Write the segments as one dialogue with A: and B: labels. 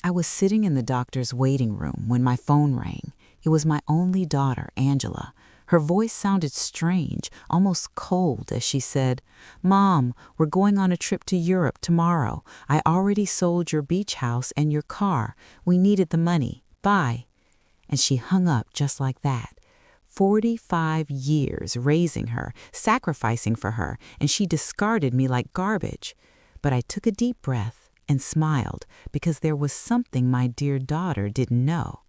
A: I was sitting in the doctor's waiting room when my phone rang. It was my only daughter, Angela. Her voice sounded strange, almost cold, as she said, "Mom, we're going on a trip to Europe tomorrow. I already sold your beach house and your car. We needed the money. Bye." And she hung up just like that. 45 years raising her, sacrificing for her, and she discarded me like garbage. But I took a deep breath and smiled because there was something my dear daughter didn't know.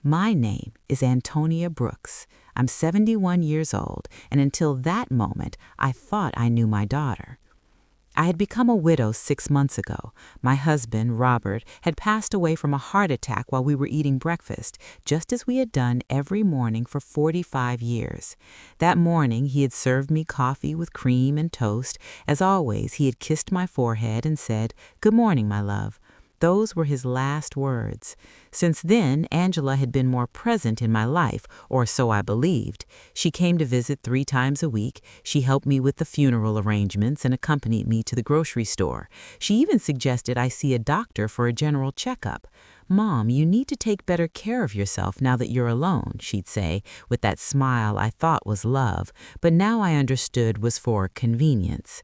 A: My name is Antonia Brooks. I'm 71 years old, and until that moment, I thought I knew my daughter. I had become a widow 6 months ago. My husband, Robert, had passed away from a heart attack while we were eating breakfast, just as we had done every morning for 45 years. That morning, he had served me coffee with cream and toast. As always, he had kissed my forehead and said, "Good morning, my love." Those were his last words. Since then, Angela had been more present in my life, or so I believed. She came to visit 3 times a week. She helped me with the funeral arrangements and accompanied me to the grocery store. She even suggested I see a doctor for a general checkup. "Mom, you need to take better care of yourself now that you're alone," she'd say, with that smile I thought was love, but now I understood was for convenience.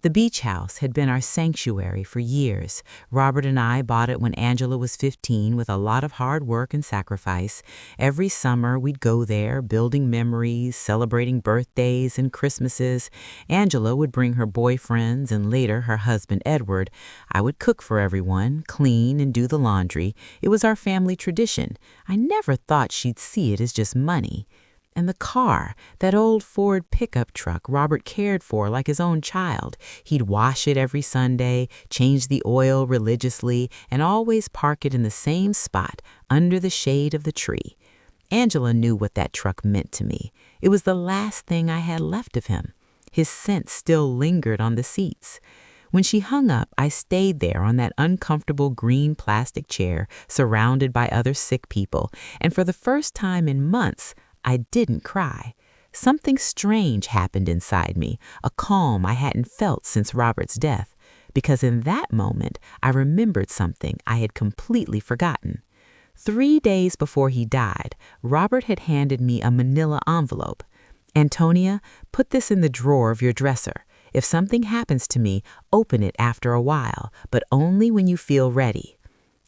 A: The beach house had been our sanctuary for years. Robert and I bought it when Angela was 15 with a lot of hard work and sacrifice. Every summer we'd go there, building memories, celebrating birthdays and Christmases. Angela would bring her boyfriends and later her husband Edward. I would cook for everyone, clean and do the laundry. It was our family tradition. I never thought she'd see it as just money. And the car, that old Ford pickup truck Robert cared for like his own child. He'd wash it every Sunday, change the oil religiously, and always park it in the same spot, under the shade of the tree. Angela knew what that truck meant to me. It was the last thing I had left of him. His scent still lingered on the seats. When she hung up, I stayed there on that uncomfortable green plastic chair, surrounded by other sick people, and for the first time in months, I didn't cry. Something strange happened inside me, a calm I hadn't felt since Robert's death, because in that moment I remembered something I had completely forgotten. 3 days before he died, Robert had handed me a manila envelope. "Antonia, put this in the drawer of your dresser. If something happens to me, open it after a while, but only when you feel ready."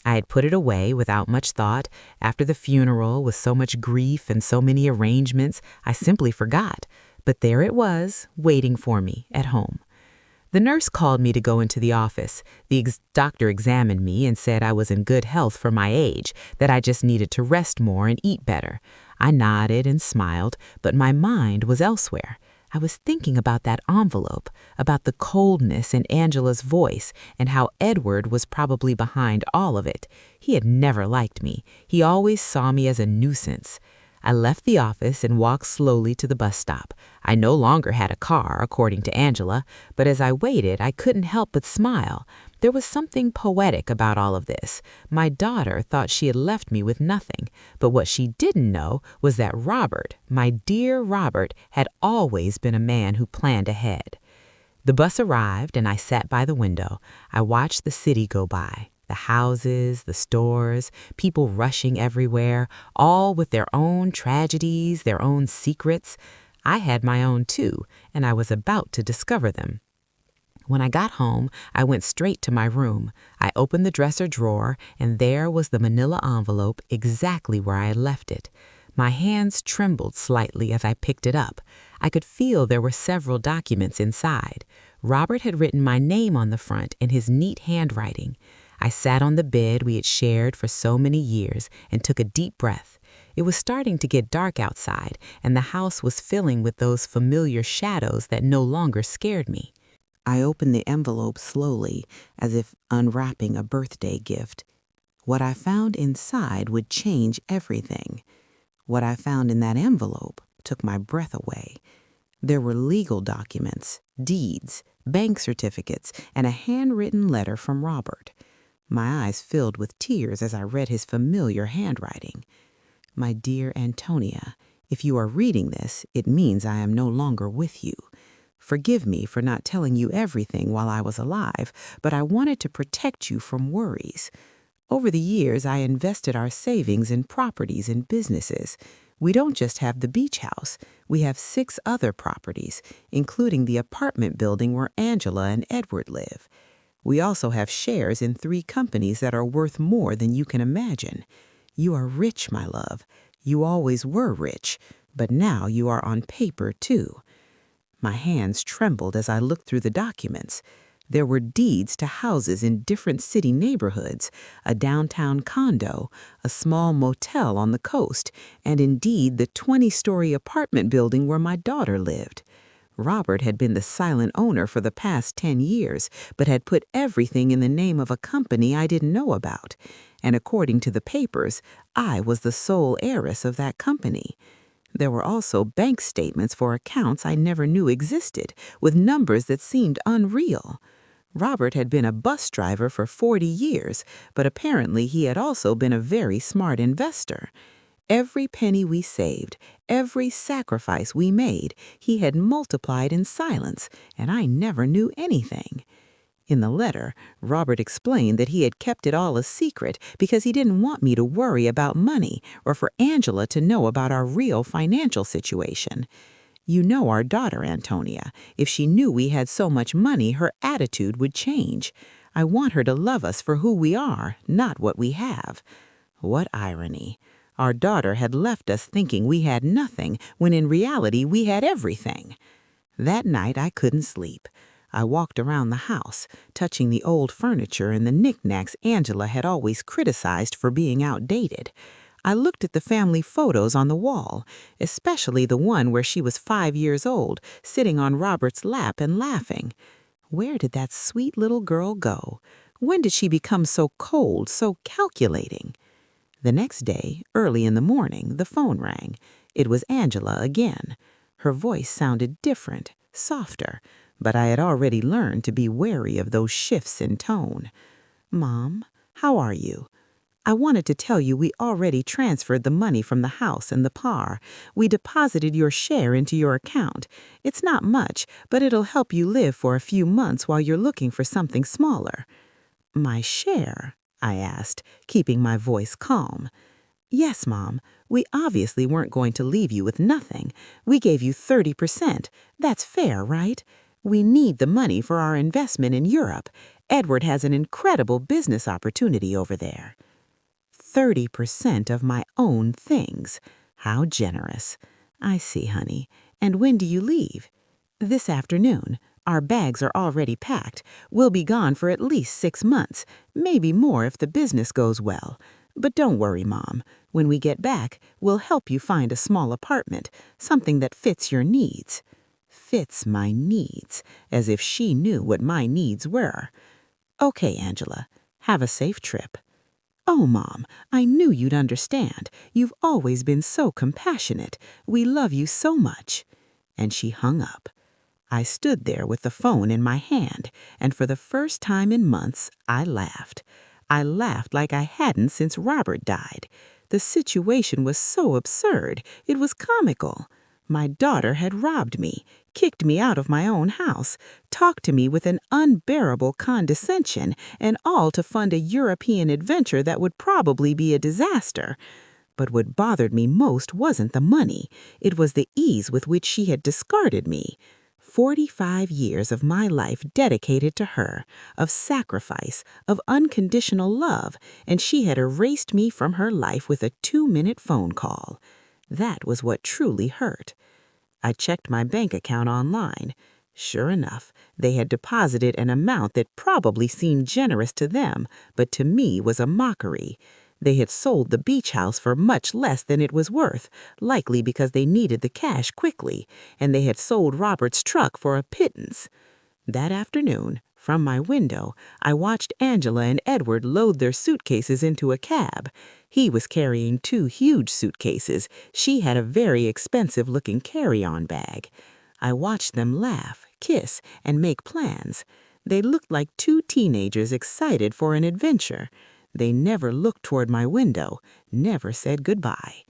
A: I had put it away without much thought. After the funeral, with so much grief and so many arrangements, I simply forgot. But there it was, waiting for me at home. The nurse called me to go into the office. The doctor examined me and said I was in good health for my age, that I just needed to rest more and eat better. I nodded and smiled, but my mind was elsewhere. I was thinking about that envelope, about the coldness in Angela's voice, and how Edward was probably behind all of it. He had never liked me. He always saw me as a nuisance. I left the office and walked slowly to the bus stop. I no longer had a car, according to Angela, but as I waited, I couldn't help but smile. There was something poetic about all of this. My daughter thought she had left me with nothing, but what she didn't know was that Robert, my dear Robert, had always been a man who planned ahead. The bus arrived and I sat by the window. I watched the city go by. The houses, the stores, people rushing everywhere, all with their own tragedies, their own secrets. I had my own too, and I was about to discover them. When I got home, I went straight to my room. I opened the dresser drawer, and there was the manila envelope exactly where I had left it. My hands trembled slightly as I picked it up. I could feel there were several documents inside. Robert had written my name on the front in his neat handwriting. I sat on the bed we had shared for so many years and took a deep breath. It was starting to get dark outside, and the house was filling with those familiar shadows that no longer scared me. I opened the envelope slowly, as if unwrapping a birthday gift. What I found inside would change everything. What I found in that envelope took my breath away. There were legal documents, deeds, bank certificates, and a handwritten letter from Robert. My eyes filled with tears as I read his familiar handwriting. "My dear Antonia, if you are reading this, it means I am no longer with you. Forgive me for not telling you everything while I was alive, but I wanted to protect you from worries. Over the years, I invested our savings in properties and businesses. We don't just have the beach house. We have 6 other properties, including the apartment building where Angela and Edward live. We also have shares in 3 companies that are worth more than you can imagine. You are rich, my love. You always were rich, but now you are on paper, too. My hands trembled as I looked through the documents. There were deeds to houses in different city neighborhoods, a downtown condo, a small motel on the coast, and indeed the 20-story apartment building where my daughter lived. Robert had been the silent owner for the past 10 years, but had put everything in the name of a company I didn't know about. And according to the papers, I was the sole heiress of that company. There were also bank statements for accounts I never knew existed, with numbers that seemed unreal. Robert had been a bus driver for 40 years, but apparently he had also been a very smart investor. Every penny we saved, every sacrifice we made, he had multiplied in silence, and I never knew anything. In the letter, Robert explained that he had kept it all a secret because he didn't want me to worry about money or for Angela to know about our real financial situation. You know our daughter, Antonia. If she knew we had so much money, her attitude would change. I want her to love us for who we are, not what we have. What irony. Our daughter had left us thinking we had nothing, when in reality we had everything. That night I couldn't sleep. I walked around the house, touching the old furniture and the knickknacks Angela had always criticized for being outdated. I looked at the family photos on the wall, especially the one where she was 5 years old, sitting on Robert's lap and laughing. Where did that sweet little girl go? When did she become so cold, so calculating? The next day, early in the morning, the phone rang. It was Angela again. Her voice sounded different, softer, but I had already learned to be wary of those shifts in tone. "Mom, how are you? I wanted to tell you we already transferred the money from the house and the par. We deposited your share into your account. It's not much, but it'll help you live for a few months while you're looking for something smaller." "My share?" I asked, keeping my voice calm. "Yes, Mom. We obviously weren't going to leave you with nothing. We gave you 30%. That's fair, right? We need the money for our investment in Europe. Edward has an incredible business opportunity over there." 30% of my own things. How generous. I see, honey. And when do you leave? This afternoon. Our bags are already packed. We'll be gone for at least 6 months, maybe more if the business goes well. But don't worry, Mom. When we get back, we'll help you find a small apartment, something that fits your needs. Fits my needs, as if she knew what my needs were. Okay, Angela, have a safe trip. Oh, Mom, I knew you'd understand. You've always been so compassionate. We love you so much. And she hung up. I stood there with the phone in my hand, and for the first time in months, I laughed. I laughed like I hadn't since Robert died. The situation was so absurd, it was comical. My daughter had robbed me, kicked me out of my own house, talked to me with an unbearable condescension, and all to fund a European adventure that would probably be a disaster. But what bothered me most wasn't the money. It was the ease with which she had discarded me. 45 years of my life dedicated to her, of sacrifice, of unconditional love, and she had erased me from her life with a 2-minute phone call. That was what truly hurt. I checked my bank account online. Sure enough, they had deposited an amount that probably seemed generous to them, but to me was a mockery. They had sold the beach house for much less than it was worth, likely because they needed the cash quickly, and they had sold Robert's truck for a pittance. That afternoon, from my window, I watched Angela and Edward load their suitcases into a cab. He was carrying 2 huge suitcases. She had a very expensive-looking carry-on bag. I watched them laugh, kiss, and make plans. They looked like 2 teenagers excited for an adventure. They never looked toward my window, never said goodbye.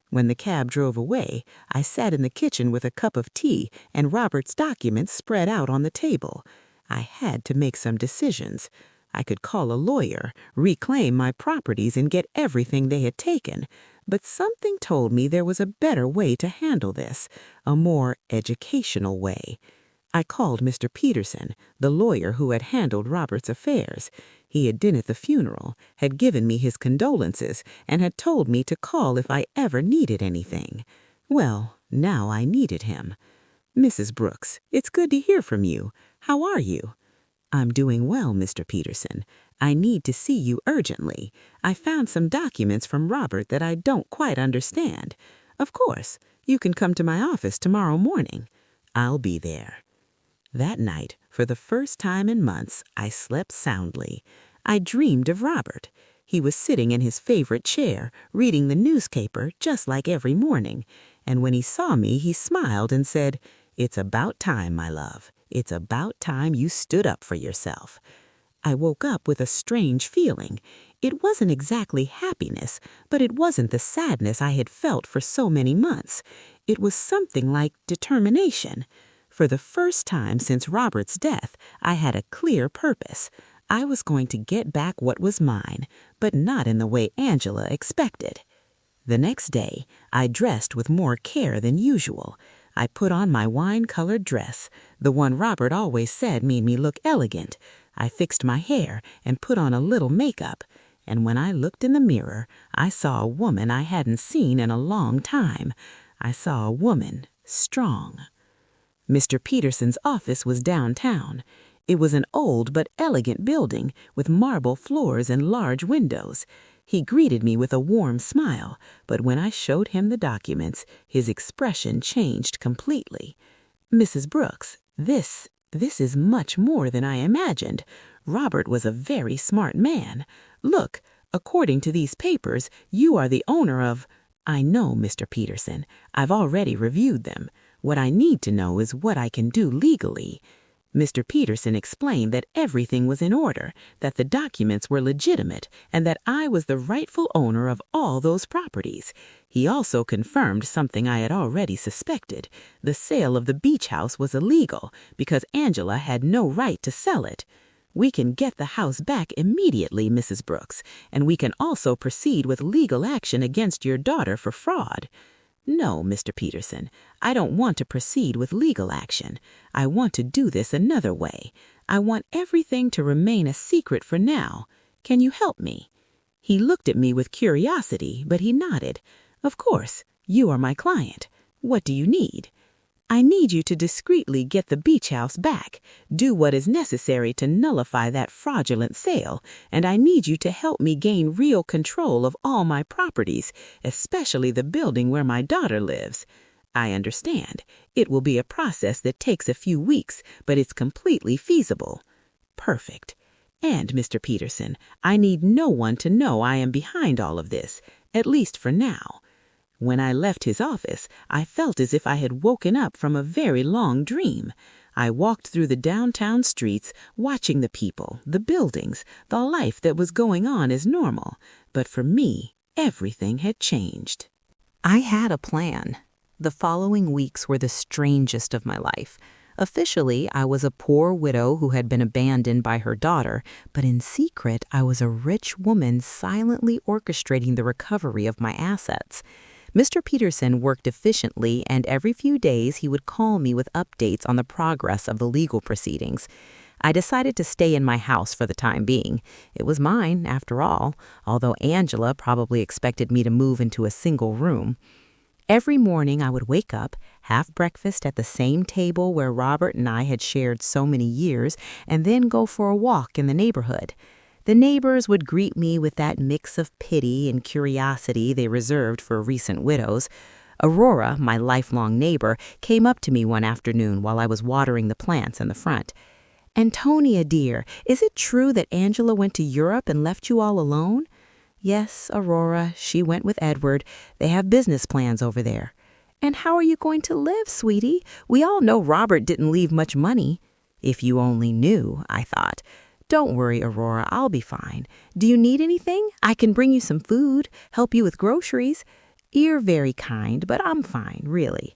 A: When the cab drove away, I sat in the kitchen with a cup of tea and Robert's documents spread out on the table. I had to make some decisions.
B: I could call a lawyer, reclaim my properties, and get everything they had taken. But something told me there was a better way to handle this, a more educational way. I called Mr. Peterson, the lawyer who had handled Robert's affairs. He had been at the funeral, had given me his condolences, and had told me to call if I ever needed anything. Well, now I needed him. "Mrs. Brooks, it's good to hear from you. How are you?" "I'm doing well, Mr. Peterson. I need to see you urgently. I found some documents from Robert that I don't quite understand." "Of course. You can come to my office tomorrow morning." "I'll be there." That night, for the first time in months, I slept soundly. I dreamed of Robert. He was sitting in his favorite chair, reading the newspaper just like every morning. And when he saw me, he smiled and said, "It's about time, my love. It's about time you stood up for yourself." I woke up with a strange feeling. It wasn't exactly happiness, but it wasn't the sadness I had felt for so many months. It was something like determination. For the first time since Robert's death, I had a clear purpose. I was going to get back what was mine, but not in the way Angela expected. The next day, I dressed with more care than usual. I put on my wine-colored dress, the one Robert always said made me look elegant. I fixed my hair and put on a little makeup. And when I looked in the mirror, I saw a woman I hadn't seen in a long time. I saw a woman, strong. Mr. Peterson's office was downtown. It was an old but elegant building with marble floors and large windows. He greeted me with a warm smile, but when I showed him the documents, his expression changed completely. "Mrs. Brooks, this is much more than I imagined. Robert was a very smart man. Look, according to these papers, you are the owner of—" "I know, Mr. Peterson. I've already reviewed them. What I need to know is what I can do legally." Mr. Peterson explained that everything was in order, that the documents were legitimate, and that I was the rightful owner of all those properties. He also confirmed something I had already suspected. The sale of the beach house was illegal because Angela had no right to sell it. "We can get the house back immediately, Mrs. Brooks, and we can also proceed with legal action against your daughter for fraud." "No, Mr. Peterson, I don't want to proceed with legal action. I want to do this another way. I want everything to remain a secret for now. Can you help me?" He looked at me with curiosity, but he nodded. "Of course, you are my client. What do you need?" "I need you to discreetly get the beach house back, do what is necessary to nullify that fraudulent sale, and I need you to help me gain real control of all my properties, especially the building where my daughter lives. I understand. It will be a process that takes a few weeks, but it's completely feasible." "Perfect. And, Mr. Peterson, I need no one to know I am behind all of this, at least for now." When I left his office, I felt as if I had woken up from a very long dream. I walked through the downtown streets, watching the people, the buildings, the life that was going on as normal. But for me, everything had changed. I had a plan. The following weeks were the strangest of my life. Officially, I was a poor widow who had been abandoned by her daughter, but in secret, I was a rich woman silently orchestrating the recovery of my assets. Mr. Peterson worked efficiently, and every few days he would call me with updates on the progress of the legal proceedings. I decided to stay in my house for the time being. It was mine, after all, although Angela probably expected me to move into a single room. Every morning I would wake up, have breakfast at the same table where Robert and I had shared so many years, and then go for a walk in the neighborhood. The neighbors would greet me with that mix of pity and curiosity they reserved for recent widows. Aurora, my lifelong neighbor, came up to me one afternoon while I was watering the plants in the front. "Antonia, dear, is it true that Angela went to Europe and left you all alone?" "Yes, Aurora, she went with Edward. They have business plans over there." "And how are you going to live, sweetie? We all know Robert didn't leave much money." "If you only knew," I thought. "Don't worry, Aurora, I'll be fine. Do you need anything? I can bring you some food, help you with groceries." "You're very kind, but I'm fine, really."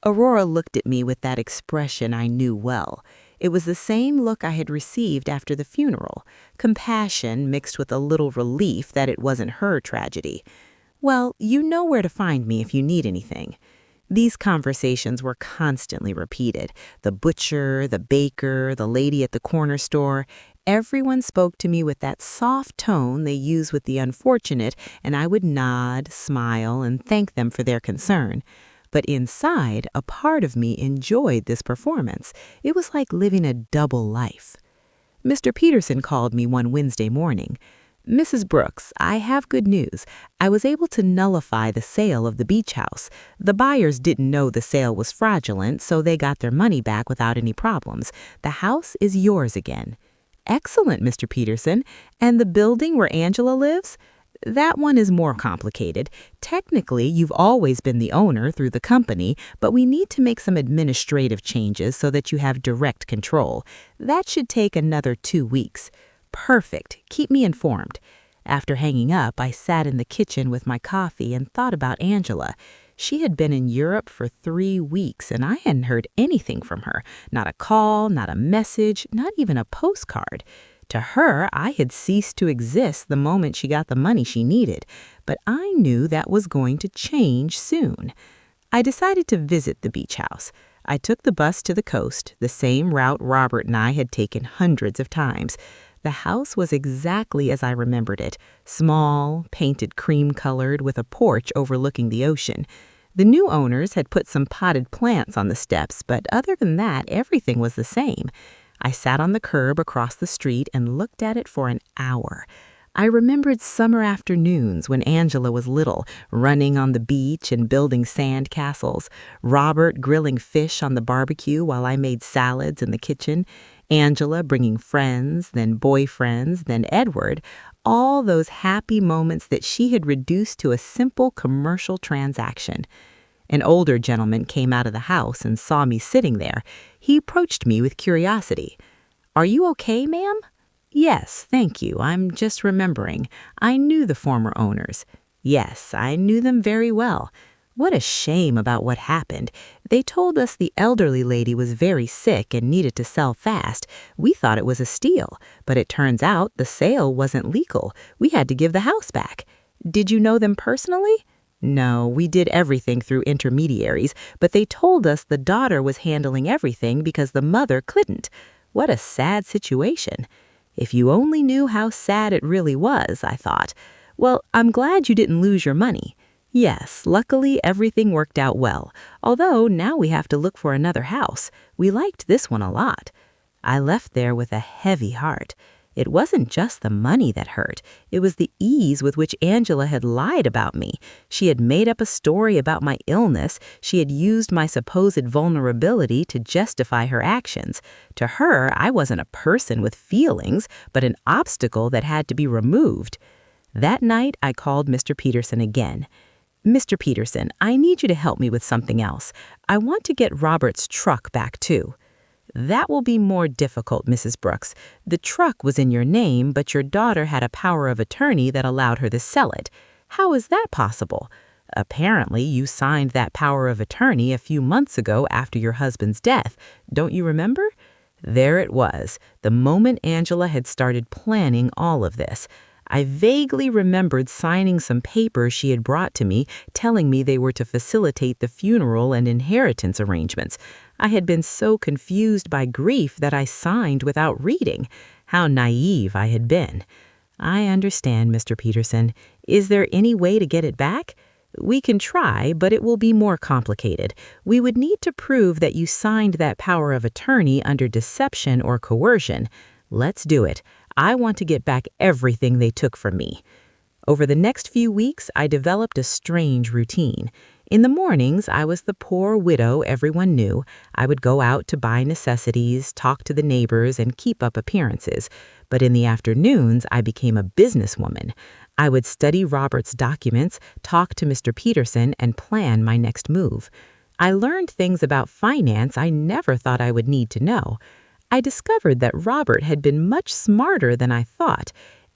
B: Aurora looked at me with that expression I knew well. It was the same look I had received after the funeral, compassion mixed with a little relief that it wasn't her tragedy. "Well, you know where to find me if you need anything." These conversations were constantly repeated. The butcher, the baker, the lady at the corner store, everyone spoke to me with that soft tone they use with the unfortunate, and I would nod, smile, and thank them for their concern. But inside, a part of me enjoyed this performance. It was like living a double life. Mr. Peterson called me one Wednesday morning. "Mrs. Brooks, I have good news. I was able to nullify the sale of the beach house. The buyers didn't know the sale was fraudulent, so they got their money back without any problems. The house is yours again." "Excellent, Mr. Peterson. And the building where Angela lives?" "That one is more complicated. Technically, you've always been the owner through the company, but we need to make some administrative changes so that you have direct control. That should take another 2 weeks." "Perfect. Keep me informed." After hanging up, I sat in the kitchen with my coffee and thought about Angela. She had been in Europe for 3 weeks, and I hadn't heard anything from her. Not a call, not a message, not even a postcard. To her, I had ceased to exist the moment she got the money she needed, but I knew that was going to change soon. I decided to visit the beach house. I took the bus to the coast, the same route Robert and I had taken hundreds of times. The house was exactly as I remembered it, small, painted cream-colored, with a porch overlooking the ocean. The new owners had put some potted plants on the steps, but other than that, everything was the same. I sat on the curb across the street and looked at it for an hour. I remembered summer afternoons when Angela was little, running on the beach and building sand castles, Robert grilling fish on the barbecue while I made salads in the kitchen, Angela bringing friends, then boyfriends, then Edward, all those happy moments that she had reduced to a simple commercial transaction. An older gentleman came out of the house and saw me sitting there. He approached me with curiosity. "Are you okay, ma'am?" "Yes, thank you. I'm just remembering. I knew the former owners." "Yes, I knew them very well." "What a shame about what happened. They told us the elderly lady was very sick and needed to sell fast. We thought it was a steal, but it turns out the sale wasn't legal. We had to give the house back." "Did you know them personally?" "No, we did everything through intermediaries, but they told us the daughter was handling everything because the mother couldn't." What a sad situation. If you only knew how sad it really was, I thought. "Well, I'm glad you didn't lose your money." "Yes, luckily everything worked out well, although now we have to look for another house. We liked this one a lot." I left there with a heavy heart. It wasn't just the money that hurt. It was the ease with which Angela had lied about me. She had made up a story about my illness. She had used my supposed vulnerability to justify her actions. To her, I wasn't a person with feelings, but an obstacle that had to be removed. That night, I called Mr. Peterson again. "Mr. Peterson, I need you to help me with something else. I want to get Robert's truck back, too." "That will be more difficult, Mrs. Brooks. The truck was in your name, but your daughter had a power of attorney that allowed her to sell it. How is that possible?" "Apparently, you signed that power of attorney a few months ago after your husband's death. Don't you remember?" There it was, the moment Angela had started planning all of this. I vaguely remembered signing some papers she had brought to me, telling me they were to facilitate the funeral and inheritance arrangements. I had been so confused by grief that I signed without reading. How naive I had been. "I understand, Mr. Peterson. Is there any way to get it back?" "We can try, but it will be more complicated. We would need to prove that you signed that power of attorney under deception or coercion." "Let's do it. I want to get back everything they took from me." Over the next few weeks, I developed a strange routine. In the mornings, I was the poor widow everyone knew. I would go out to buy necessities, talk to the neighbors, and keep up appearances. But in the afternoons, I became a businesswoman. I would study Robert's documents, talk to Mr. Peterson, and plan my next move. I learned things about finance I never thought I would need to know. I discovered that Robert had been much smarter than I thought.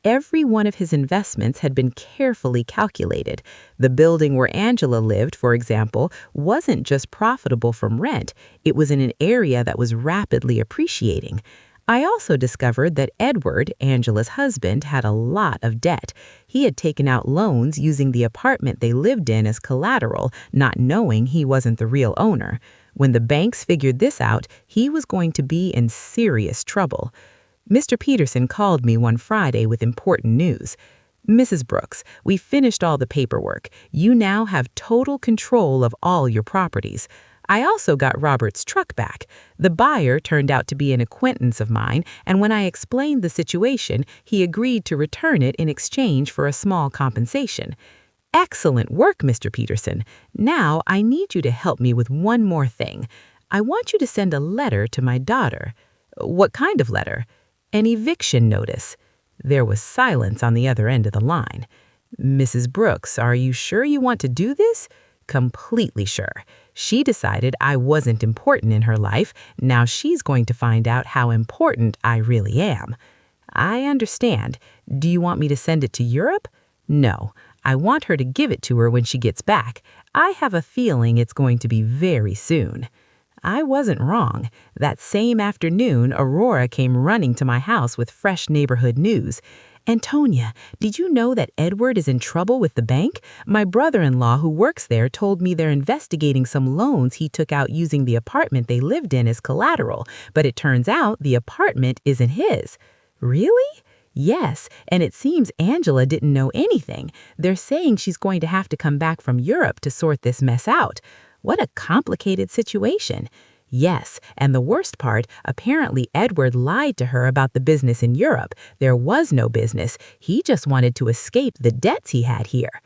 B: Every one of his investments had been carefully calculated. The building where Angela lived, for example, wasn't just profitable from rent, it was in an area that was rapidly appreciating. I also discovered that Edward, Angela's husband, had a lot of debt. He had taken out loans using the apartment they lived in as collateral, not knowing he wasn't the real owner. When the banks figured this out, he was going to be in serious trouble. Mr. Peterson called me one Friday with important news. "Mrs. Brooks, we finished all the paperwork. You now have total control of all your properties. I also got Robert's truck back. The buyer turned out to be an acquaintance of mine, and when I explained the situation, he agreed to return it in exchange for a small compensation." "Excellent work, Mr. Peterson. Now I need you to help me with one more thing. I want you to send a letter to my daughter." "What kind of letter?" "An eviction notice." There was silence on the other end of the line. "Mrs. Brooks, are you sure you want to do this?" "Completely sure. She decided I wasn't important in her life. Now she's going to find out how important I really am." "I understand. Do you want me to send it to Europe?" "No. I want her to give it to her when she gets back. I have a feeling it's going to be very soon." I wasn't wrong. That same afternoon, Aurora came running to my house with fresh neighborhood news. "Antonia, did you know that Edward is in trouble with the bank? My brother-in-law who works there told me they're investigating some loans he took out using the apartment they lived in as collateral, but it turns out the apartment isn't his." "Really?" "Yes, and it seems Angela didn't know anything. They're saying she's going to have to come back from Europe to sort this mess out." What a complicated situation. Yes, and the worst part, apparently Edward lied to her about the business in Europe. There was no business. He just wanted to escape the debts he had here.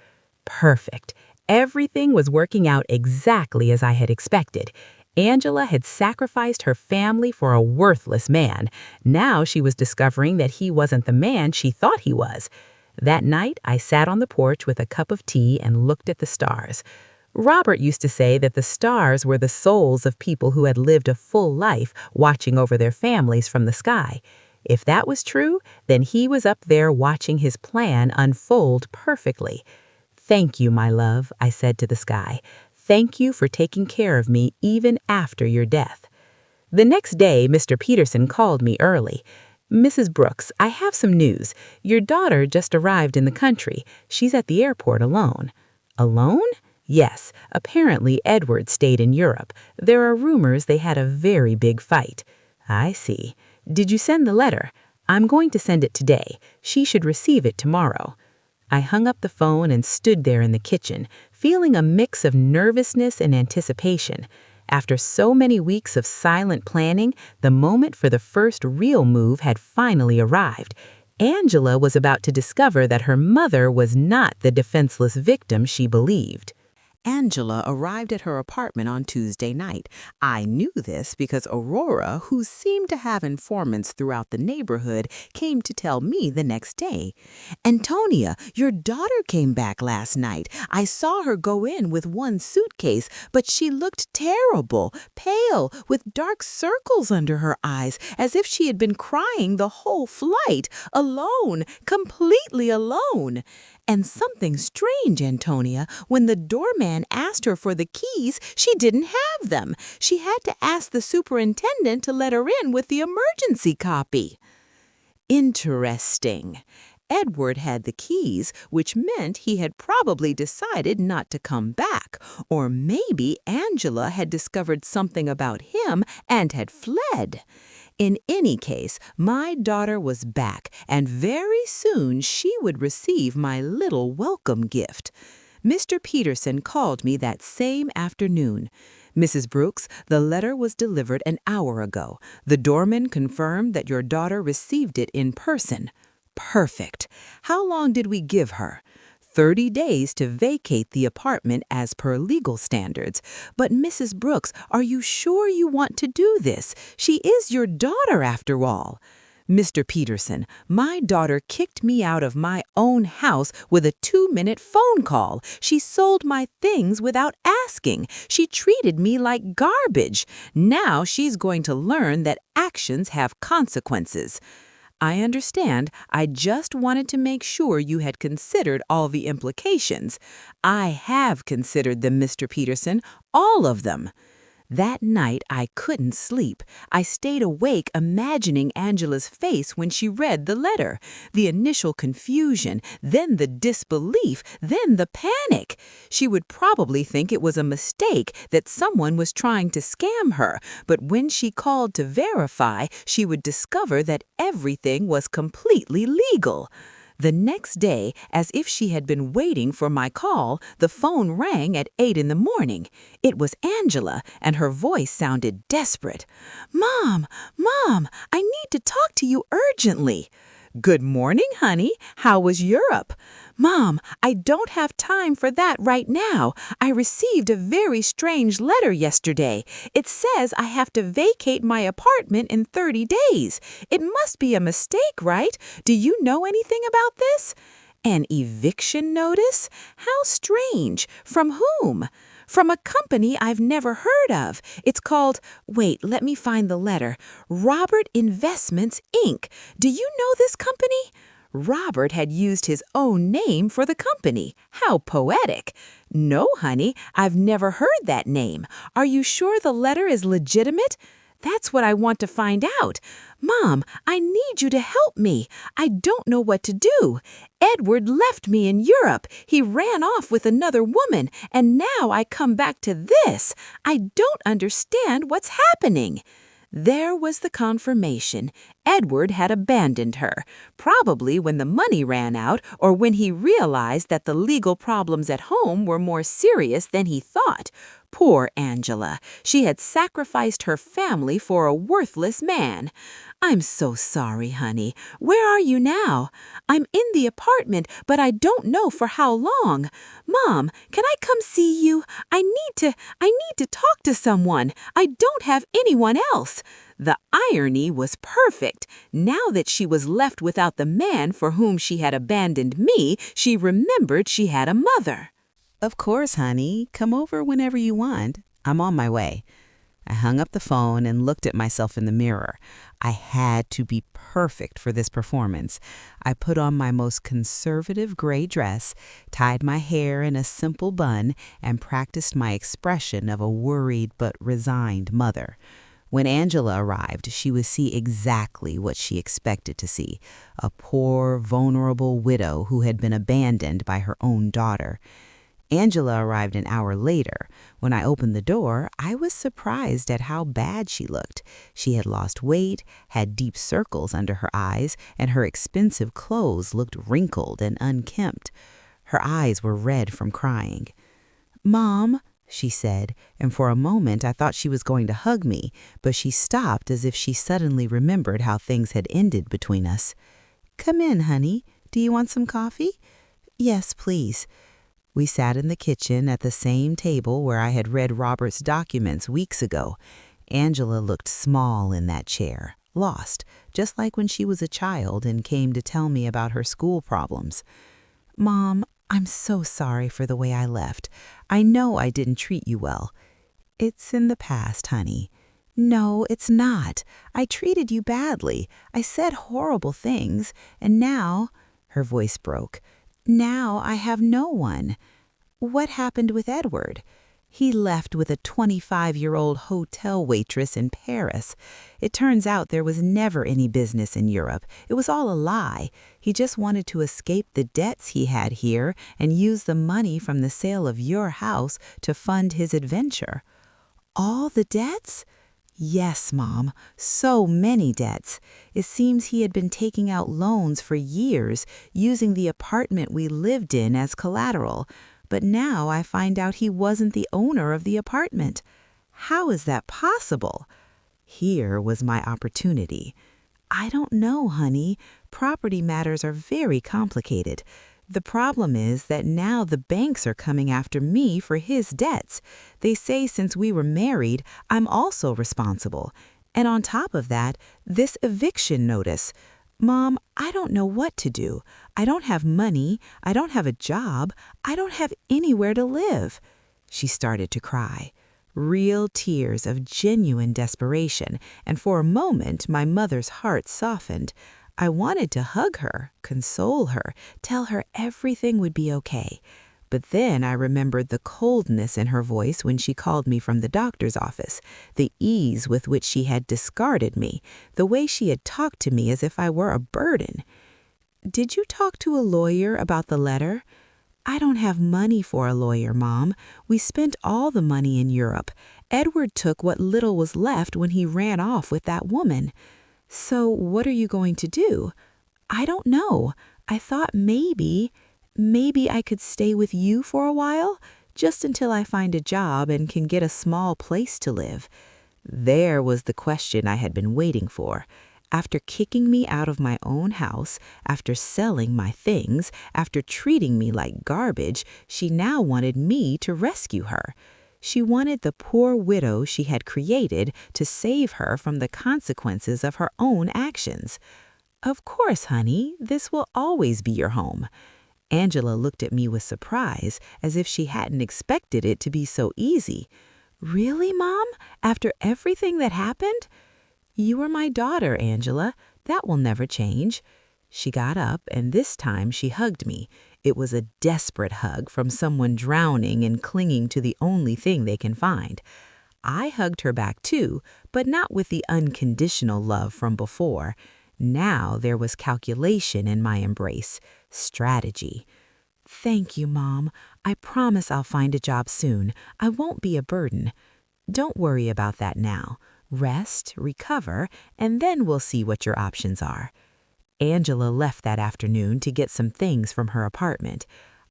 B: Perfect. Everything was working out exactly as I had expected. Angela had sacrificed her family for a worthless man. Now she was discovering that he wasn't the man she thought he was. That night, I sat on the porch with a cup of tea and looked at the stars. Robert used to say that the stars were the souls of people who had lived a full life watching over their families from the sky. If that was true, then he was up there watching his plan unfold perfectly. "Thank you, my love," I said to the sky. "Thank you for taking care of me even after your death." The next day, Mr. Peterson called me early. "Mrs. Brooks, I have some news. Your daughter just arrived in the country. She's at the airport alone." "Alone?" "Yes, apparently Edward stayed in Europe. There are rumors they had a very big fight." "I see. Did you send the letter?" "I'm going to send it today. She should receive it tomorrow." I hung up the phone and stood there in the kitchen, feeling a mix of nervousness and anticipation. After so many weeks of silent planning, the moment for the first real move had finally arrived. Angela was about to discover that her mother was not the defenseless victim she believed.
A: Angela arrived at her apartment on Tuesday night. I knew this because Aurora, who seemed to have informants throughout the neighborhood, came to tell me the next day. "Antonia, your daughter came back last night. I saw her go in with one suitcase, but she looked terrible, pale, with dark circles under her eyes, as if she had been crying the whole flight, alone, completely alone. And something strange, Antonia, when the doorman asked her for the keys, she didn't have them. She had to ask the superintendent to let her in with the emergency copy." Interesting. Edward had the keys, which meant he had probably decided not to come back. Or maybe Angela had discovered something about him and had fled. In any case, my daughter was back, and very soon she would receive my little welcome gift. Mr. Peterson called me that same afternoon. "Mrs. Brooks, the letter was delivered an hour ago. The doorman confirmed that your daughter received it in person." Perfect. How long did we give her? 30 days to vacate the apartment as per legal standards. But Mrs. Brooks, are you sure you want to do this? She is your daughter after all. "Mr. Peterson, my daughter kicked me out of my own house with a 2-minute phone call. She sold my things without asking. She treated me like garbage. Now she's going to learn that actions have consequences."
B: I understand. I just wanted to make sure you had considered all the implications. I have considered them, Mr. Peterson, all of them. That night, I couldn't sleep. I stayed awake imagining Angela's face when she read the letter. The initial confusion, then the disbelief, then the panic. She would probably think it was a mistake, that someone was trying to scam her. But when she called to verify, she would discover that everything was completely legal. The next day, as if she had been waiting for my call, the phone rang at 8 in the morning. It was Angela, and her voice sounded desperate. "Mom, Mom, I need to talk to you urgently." "Good morning, honey. How was Europe?" "Mom, I don't have time for that right now. I received a very strange letter yesterday. It says I have to vacate my apartment in 30 days. It must be a mistake, right? Do you know anything about this?" "An eviction notice? How strange. From whom?" "From a company I've never heard of. It's called, wait, let me find the letter, Robert Investments, Inc. Do you know this company?" Robert had used his own name for the company. How poetic. "No, honey, I've never heard that name. Are you sure the letter is legitimate?" "That's what I want to find out. Mom, I need you to help me. I don't know what to do. Edward left me in Europe. He ran off with another woman, and now I come back to this. I don't understand what's happening." There was the confirmation. Edward had abandoned her, probably when the money ran out or when he realized that the legal problems at home were more serious than he thought. Poor Angela. She had sacrificed her family for a worthless man. "I'm so sorry, honey. Where are you now?" "I'm in the apartment, but I don't know for how long. Mom, can I come see you? I need to talk to someone. I don't have anyone else." The irony was perfect. Now that she was left without the man for whom she had abandoned me, she remembered she had a mother.
A: Of course, honey. Come over whenever you want. I'm on my way. I hung up the phone and looked at myself in the mirror. I had to be perfect for this performance. I put on my most conservative gray dress, tied my hair in a simple bun, and practiced my expression of a worried but resigned mother. When Angela arrived, she would see exactly what she expected to see, a poor, vulnerable widow who had been abandoned by her own daughter. Angela arrived an hour later. When I opened the door, I was surprised at how bad she looked. She had lost weight, had deep circles under her eyes, and her expensive clothes looked wrinkled and unkempt. Her eyes were red from crying. "Mom," she said, and for a moment I thought she was going to hug me, but she stopped as if she suddenly remembered how things had ended between us. "Come in, honey. Do you want some coffee?" "Yes, please." We sat in the kitchen at the same table where I had read Robert's documents weeks ago. Angela looked small in that chair, lost, just like when she was a child and came to tell me about her school problems. "Mom, I'm so sorry for the way I left. I know I didn't treat you well." "It's in the past, honey." "No, it's not. I treated you badly. I said horrible things, and now—" her voice broke. "Now I have no one." "What happened with Edward?" "He left with a 25-year-old hotel waitress in Paris. It turns out there was never any business in Europe. It was all a lie. He just wanted to escape the debts he had here and use the money from the sale of your house to fund his adventure." "All the debts?" "Yes, Mom, so many debts. It seems he had been taking out loans for years, using the apartment we lived in as collateral. But now I find out he wasn't the owner of the apartment. How is that possible?" Here was my opportunity. "I don't know, honey. Property matters are very complicated. The problem is that now the banks are coming after me for his debts. They say since we were married, I'm also responsible. And on top of that, this eviction notice. Mom, I don't know what to do. I don't have money. I don't have a job. I don't have anywhere to live." She started to cry. Real tears of genuine desperation, and for a moment my mother's heart softened.
B: I wanted to hug her, console her, tell her everything would be okay. But then I remembered the coldness in her voice when she called me from the doctor's office, the ease with which she had discarded me, the way she had talked to me as if I were a burden. "Did you talk to a lawyer about the letter?" "I don't have money for a lawyer, Mom. We spent all the money in Europe. Edward took what little was left when he ran off with that woman." "So what are you going to do?" "I don't know. I thought maybe I could stay with you for a while, just until I find a job and can get a small place to live." There was the question I had been waiting for. After kicking me out of my own house, after selling my things, after treating me like garbage, she now wanted me to rescue her. She wanted the poor widow she had created to save her from the consequences of her own actions. "Of course, honey, this will always be your home." Angela looked at me with surprise, as if she hadn't expected it to be so easy. "Really, Mom? After everything that happened?" "You are my daughter, Angela. That will never change." She got up, and this time she hugged me. It was a desperate hug from someone drowning and clinging to the only thing they can find. I hugged her back too, but not with the unconditional love from before. Now there was calculation in my embrace, strategy. "Thank you, Mom. I promise I'll find a job soon. I won't be a burden." "Don't worry about that now. Rest, recover, and then we'll see what your options are." Angela left that afternoon to get some things from her apartment.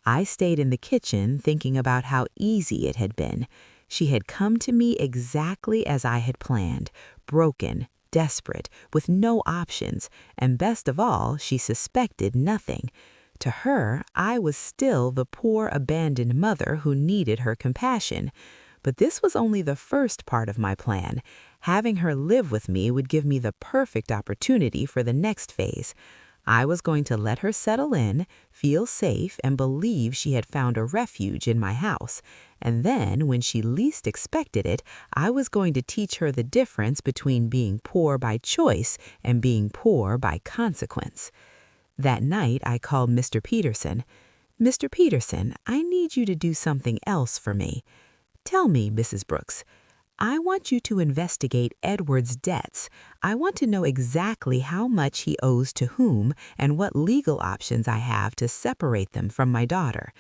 B: I stayed in the kitchen thinking about how easy it had been. She had come to me exactly as I had planned, broken, desperate, with no options, and best of all, she suspected nothing. To her, I was still the poor, abandoned mother who needed her compassion. But this was only the first part of my plan. Having her live with me would give me the perfect opportunity for the next phase. I was going to let her settle in, feel safe, and believe she had found a refuge in my house. And then, when she least expected it, I was going to teach her the difference between being poor by choice and being poor by consequence. That night, I called Mr. Peterson. "Mr. Peterson, I need you to do something else for me." "Tell me, Mrs. Brooks." "I want you to investigate Edward's debts. I want to know exactly how much he owes to whom and what legal options I have to separate them from my daughter.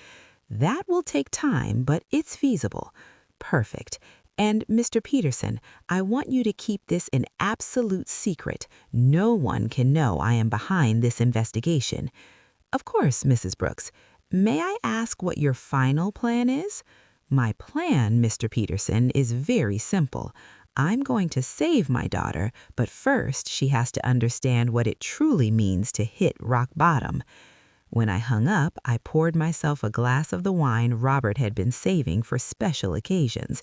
B: That will take time, but it's feasible." "Perfect. And, Mr. Peterson, I want you to keep this an absolute secret. No one can know I am behind this investigation." "Of course, Mrs. Brooks. May I ask what your final plan is?" "My plan, Mr. Peterson, is very simple. I'm going to save my daughter, but first she has to understand what it truly means to hit rock bottom." When I hung up, I poured myself a glass of the wine Robert had been saving for special occasions.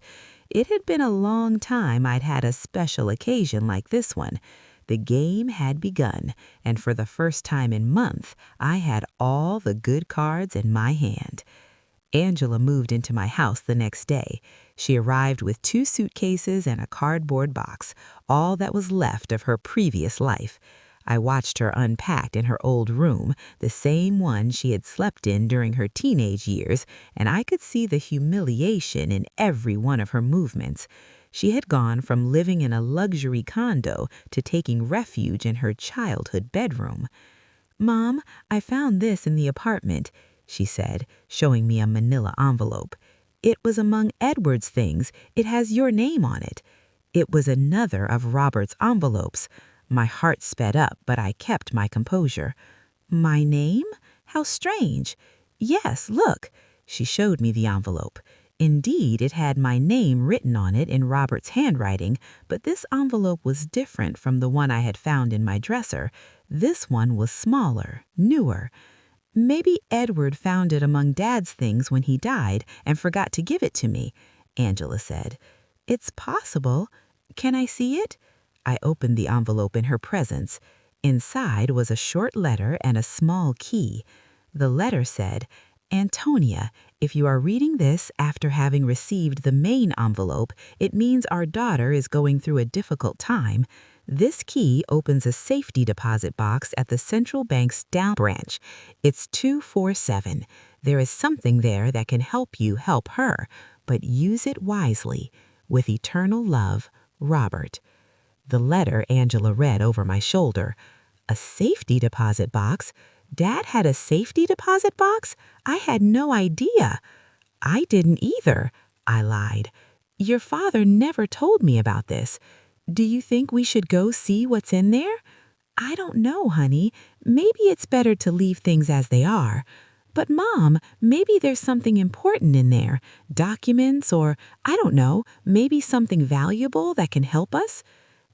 B: It had been a long time I'd had a special occasion like this one. The game had begun, and for the first time in months, I had all the good cards in my hand. Angela moved into my house the next day. She arrived with 2 suitcases and a cardboard box, all that was left of her previous life. I watched her unpacked in her old room, the same one she had slept in during her teenage years, and I could see the humiliation in every one of her movements. She had gone from living in a luxury condo to taking refuge in her childhood bedroom. "Mom, I found this in the apartment," she said, showing me a manila envelope. "It was among Edward's things. It has your name on it." It was another of Robert's envelopes. My heart sped up, but I kept my composure. "My name? How strange." "Yes, look." She showed me the envelope. Indeed, it had my name written on it in Robert's handwriting, but this envelope was different from the one I had found in my dresser. This one was smaller, newer. "Maybe Edward found it among Dad's things when he died and forgot to give it to me," Angela said. "It's possible. Can I see it?" I opened the envelope in her presence. Inside was a short letter and a small key. The letter said, "Antonia, if you are reading this after having received the main envelope, it means our daughter is going through a difficult time. This key opens a safety deposit box at the central bank's down branch. It's 247. There is something there that can help you help her, but use it wisely. With eternal love, Robert." The letter Angela read over my shoulder. A safety deposit box? Dad had a safety deposit box? I had no idea. "I didn't either," I lied. "Your father never told me about this. Do you think we should go see what's in there?" "I don't know, honey. Maybe it's better to leave things as they are." "But Mom, maybe there's something important in there. Documents or, I don't know, maybe something valuable that can help us."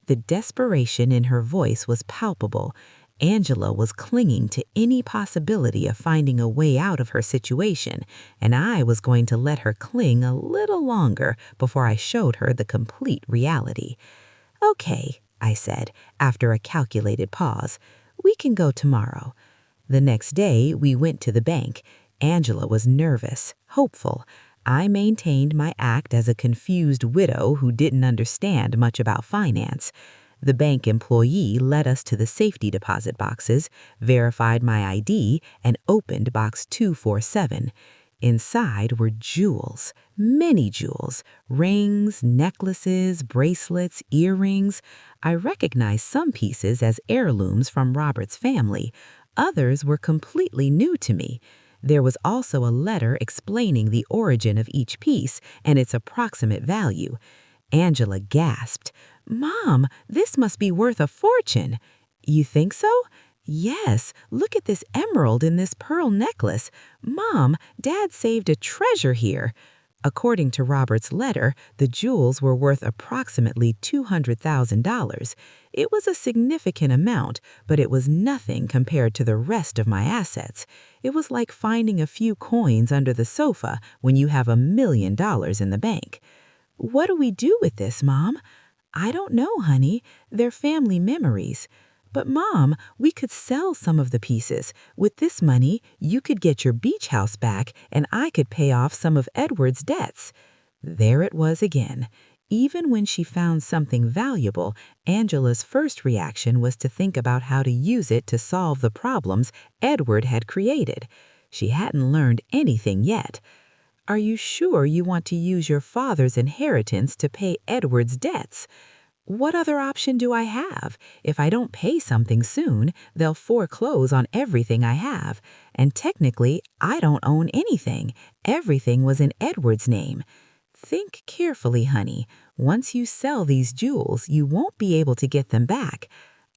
B: The desperation in her voice was palpable. Angela was clinging to any possibility of finding a way out of her situation, and I was going to let her cling a little longer before I showed her the complete reality. "Okay," I said, after a calculated pause. "We can go tomorrow." The next day, we went to the bank. Angela was nervous, hopeful. I maintained my act as a confused widow who didn't understand much about finance. The bank employee led us to the safety deposit boxes, verified my ID, and opened box 247. Inside were jewels, many jewels, rings, necklaces, bracelets, earrings. I recognized some pieces as heirlooms from Robert's family. Others were completely new to me. There was also a letter explaining the origin of each piece and its approximate value. Angela gasped. "Mom, this must be worth a fortune." "You think so?" "Yes, look at this emerald in this pearl necklace. Mom, Dad saved a treasure here." According to Robert's letter, the jewels were worth approximately $200,000. It was a significant amount, but it was nothing compared to the rest of my assets. It was like finding a few coins under the sofa when you have $1 million in the bank. "What do we do with this, Mom?" "I don't know, honey. They're family memories." "But Mom, we could sell some of the pieces. With this money, you could get your beach house back and I could pay off some of Edward's debts." There it was again. Even when she found something valuable, Angela's first reaction was to think about how to use it to solve the problems Edward had created. She hadn't learned anything yet. "Are you sure you want to use your father's inheritance to pay Edward's debts?" "What other option do I have? If I don't pay something soon, they'll foreclose on everything I have. And technically, I don't own anything. Everything was in Edward's name." "Think carefully, honey. Once you sell these jewels, you won't be able to get them back."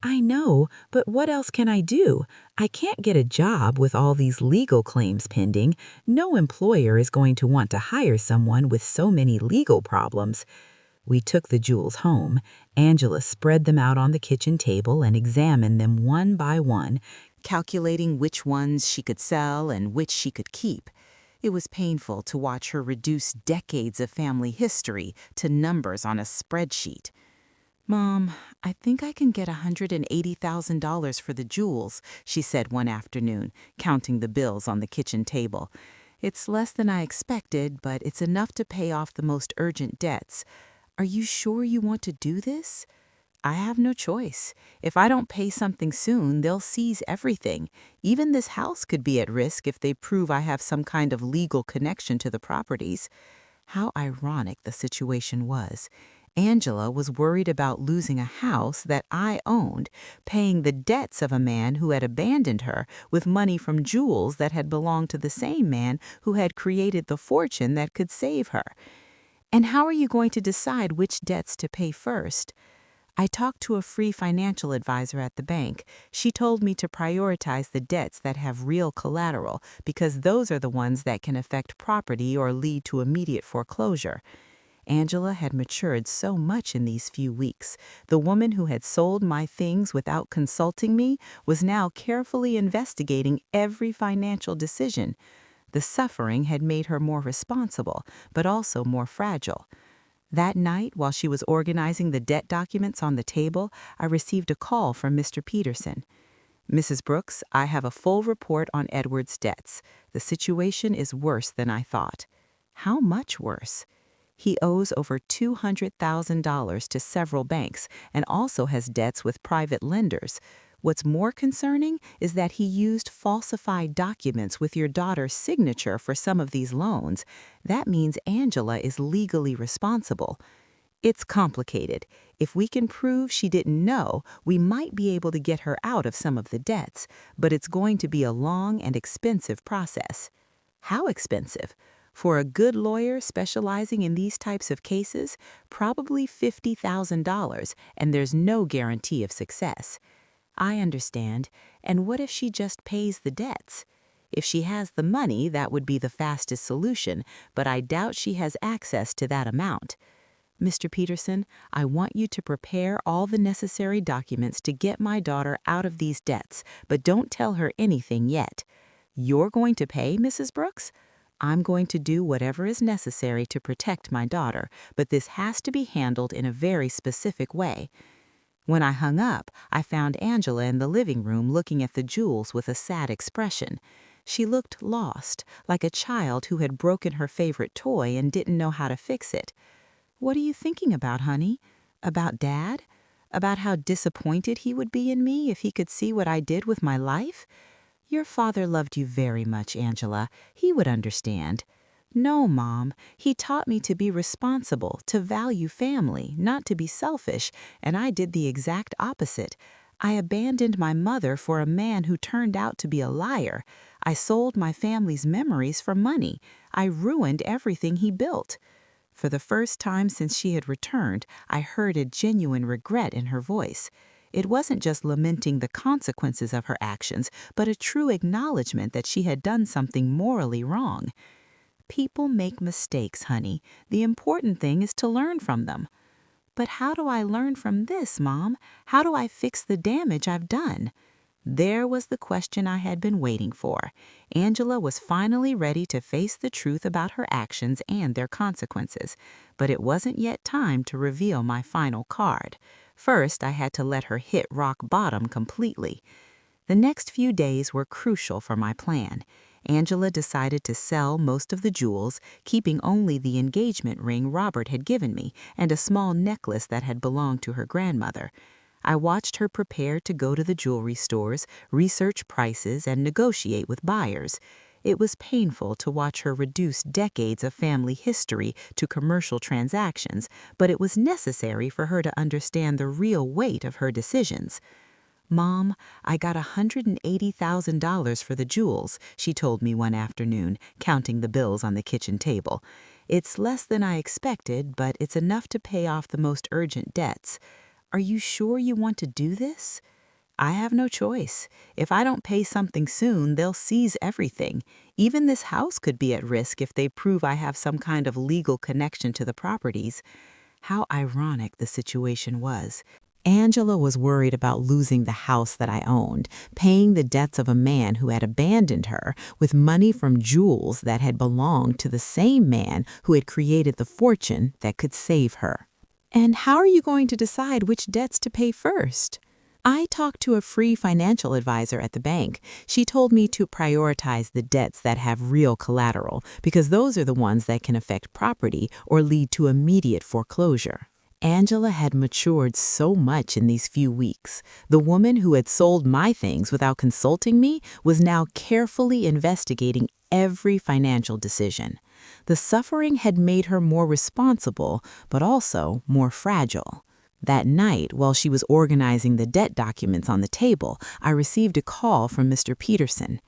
B: "I know, but what else can I do? I can't get a job with all these legal claims pending. No employer is going to want to hire someone with so many legal problems." We took the jewels home. Angela spread them out on the kitchen table and examined them one by one, calculating which ones she could sell and which she could keep. It was painful to watch her reduce decades of family history to numbers on a spreadsheet. "Mom, I think I can get $180,000 for the jewels," she said one afternoon, counting the bills on the kitchen table. "It's less than I expected, but it's enough to pay off the most urgent debts. Are you sure you want to do this?" "I have no choice. If I don't pay something soon, they'll seize everything. Even this house could be at risk if they prove I have some kind of legal connection to the properties." How ironic the situation was. Angela was worried about losing a house that I owned, paying the debts of a man who had abandoned her with money from jewels that had belonged to the same man who had created the fortune that could save her. "And how are you going to decide which debts to pay first?" "I talked to a free financial advisor at the bank. She told me to prioritize the debts that have real collateral because those are the ones that can affect property or lead to immediate foreclosure." Angela had matured so much in these few weeks. The woman who had sold my things without consulting me was now carefully investigating every financial decision. The suffering had made her more responsible, but also more fragile. That night, while she was organizing the debt documents on the table, I received a call from Mr. Peterson. "Mrs. Brooks, I have a full report on Edward's debts. The situation is worse than I thought." "How much worse?"
A: He owes over $200,000 to several banks and also has debts with private lenders. What's more concerning is that he used falsified documents with your daughter's signature for some of these loans. That means Angela is legally responsible. It's complicated. If we can prove she didn't know, we might be able to get her out of some of the debts, but it's going to be a long and expensive process. How expensive? For a good lawyer specializing in these types of cases, probably $50,000, and there's no guarantee of success. I understand. And what if she just pays the debts? If she has the money, that would be the fastest solution, but I doubt she has access to that amount. Mr. Peterson, I want you to prepare all the necessary documents to get my daughter out of these debts, but don't tell her anything yet. You're going to pay, Mrs. Brooks? I'm going to do whatever is necessary to protect my daughter, but this has to be handled in a very specific way. When I hung up, I found Angela in the living room looking at the jewels with a sad expression. She looked lost, like a child who had broken her favorite toy and didn't know how to fix it. What are you thinking about, honey? About Dad? About how disappointed he would be in me if he could see what I did with my life? Your father loved you very much, Angela. He would understand. No, Mom. He taught me to be responsible, to value family, not to be selfish, and I did the exact opposite. I abandoned my mother for a man who turned out to be a liar. I sold my family's memories for money. I ruined everything he built. For the first time since she had returned, I heard a genuine regret in her voice. It wasn't just lamenting the consequences of her actions, but a true acknowledgement that she had done something morally wrong. People make mistakes, honey. The important thing is to learn from them. But how do I learn from this, Mom? How do I fix the damage I've done? There was the question I had been waiting for. Angela was finally ready to face the truth about her actions and their consequences, but it wasn't yet time to reveal my final card. First, I had to let her hit rock bottom completely. The next few days were crucial for my plan. Angela decided to sell most of the jewels, keeping only the engagement ring Robert had given me and a small necklace that had belonged to her grandmother. I watched her prepare to go to the jewelry stores, research prices, and negotiate with buyers. It was painful to watch her reduce decades of family history to commercial transactions, but it was necessary for her to understand the real weight of her decisions. Mom, I got $180,000 for the jewels, she told me one afternoon, counting the bills on the kitchen table. It's less than I expected, but it's enough to pay off the most urgent debts. Are you sure you want to do this? I have no choice. If I don't pay something soon, they'll seize everything. Even this house could be at risk if they prove I have some kind of legal connection to the properties. How ironic the situation was. Angela was worried about losing the house that I owned, paying the debts of a man who had abandoned her with money from jewels that had belonged to the same man who had created the fortune that could save her. And how are you going to decide which debts to pay first? I talked to a free financial advisor at the bank. She told me to prioritize the debts that have real collateral because those are the ones that can affect property or lead to immediate foreclosure. Angela had matured so much in these few weeks. The woman who had sold my things without consulting me was now carefully investigating every financial decision. The suffering had made her more responsible, but also more fragile. That night, while she was organizing the debt documents on the table, I received a call from Mr. Peterson.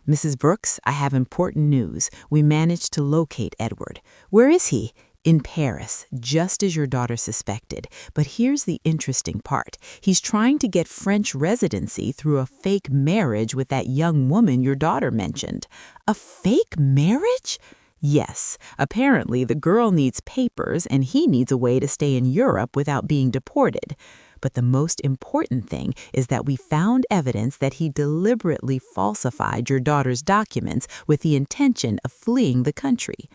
A: Mrs. Brooks, I have important news. We managed to locate Edward. Where is he? In Paris, just as your daughter suspected. But here's the interesting part. He's trying to get French residency through a fake marriage with that young woman your daughter mentioned. A fake marriage? Yes, apparently the girl needs papers and he needs a way to stay in Europe without being deported. But the most important thing is that we found evidence that he deliberately falsified your daughter's documents with the intention of fleeing the country.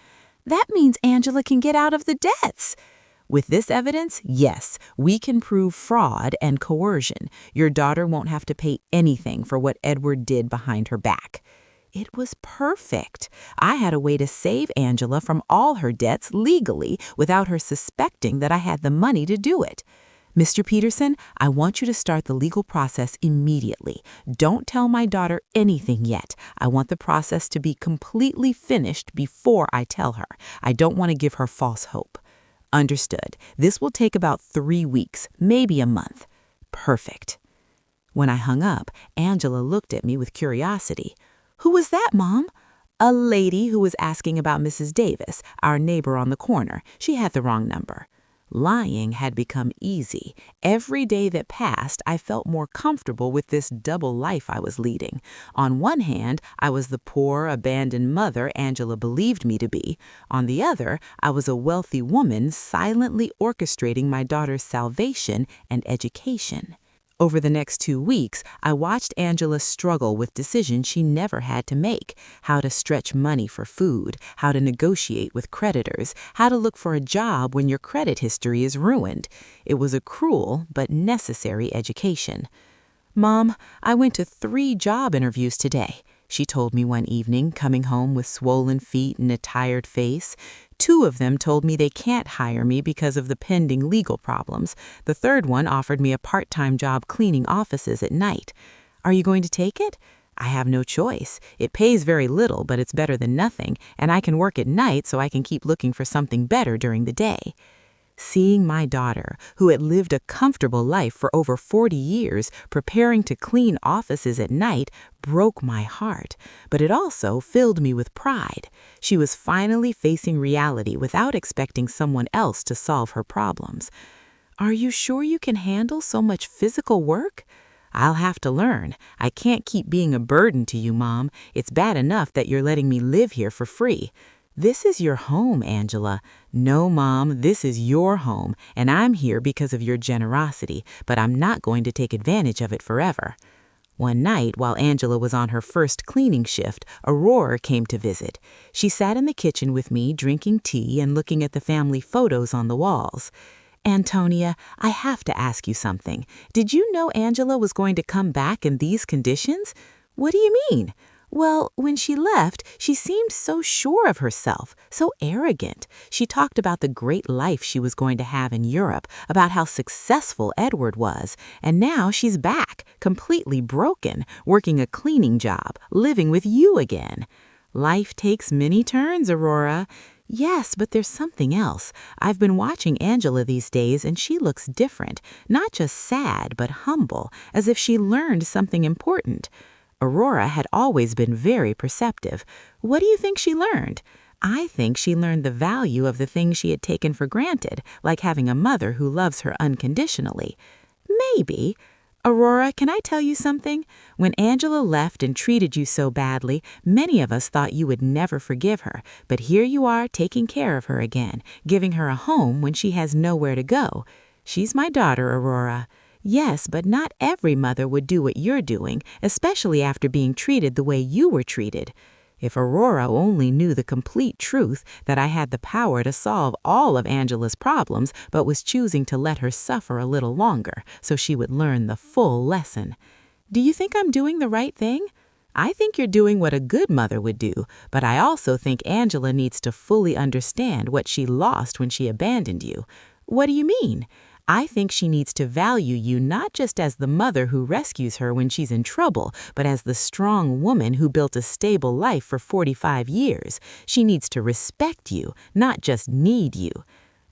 A: That means Angela can get out of the debts. With this evidence, yes, we can prove fraud and coercion. Your daughter won't have to pay anything for what Edward did behind her back. It was perfect. I had a way to save Angela from all her debts legally without her suspecting that I had the money to do it. Mr. Peterson, I want you to start the legal process immediately. Don't tell my daughter anything yet. I want the process to be completely finished before I tell her. I don't want to give her false hope. Understood. This will take about 3 weeks, maybe a month. Perfect. When I hung up, Angela looked at me with curiosity. Who was that, Mom? A lady who was asking about Mrs. Davis, our neighbor on the corner. She had the wrong number. Lying had become easy. Every day that passed, I felt more comfortable with this double life I was leading. On one hand, I was the poor, abandoned mother Angela believed me to be. On the other, I was a wealthy woman silently orchestrating my daughter's salvation and education. Over the next 2 weeks, I watched Angela struggle with decisions she never had to make: how to stretch money for food, how to negotiate with creditors, how to look for a job when your credit history is ruined. It was a cruel but necessary education. Mom, I went to 3 job interviews today, she told me one evening, coming home with swollen feet and a tired face. 2 of them told me they can't hire me because of the pending legal problems. The third one offered me a part-time job cleaning offices at night. Are you going to take it? I have no choice. It pays very little, but it's better than nothing, and I can work at night so I can keep looking for something better during the day. Seeing my daughter, who had lived a comfortable life for over 40 years, preparing to clean offices at night, broke my heart, but it also filled me with pride. She was finally facing reality without expecting someone else to solve her problems. Are you sure you can handle so much physical work? I'll have to learn. I can't keep being a burden to you, Mom. It's bad enough that you're letting me live here for free. This is your home, Angela. No, Mom, this is your home, and I'm here because of your generosity, but I'm not going to take advantage of it forever. One night, while Angela was on her first cleaning shift, Aurora came to visit. She sat in the kitchen with me, drinking tea and looking at the family photos on the walls. Antonia, I have to ask you something. Did you know Angela was going to come back in these conditions? What do you mean? Well, when she left, she seemed so sure of herself, so arrogant. She talked about the great life she was going to have in Europe, about how successful Edward was, and now she's back, completely broken, working a cleaning job, living with you again. Life takes many turns, Aurora. Yes, but there's something else. I've been watching Angela these days, and she looks different, not just sad, but humble, as if she learned something important. Aurora had always been very perceptive. What do you think she learned? I think she learned the value of the things she had taken for granted, like having a mother who loves her unconditionally. Maybe. Aurora, can I tell you something? When Angela left and treated you so badly, many of us thought you would never forgive her, but here you are taking care of her again, giving her a home when she has nowhere to go. She's my daughter, Aurora. Yes, but not every mother would do what you're doing, especially after being treated the way you were treated. If Aurora only knew the complete truth, that I had the power to solve all of Angela's problems, but was choosing to let her suffer a little longer so she would learn the full lesson. Do you think I'm doing the right thing? I think you're doing what a good mother would do, but I also think Angela needs to fully understand what she lost when she abandoned you. What do you mean? I think she needs to value you not just as the mother who rescues her when she's in trouble, but as the strong woman who built a stable life for 45 years. She needs to respect you, not just need you.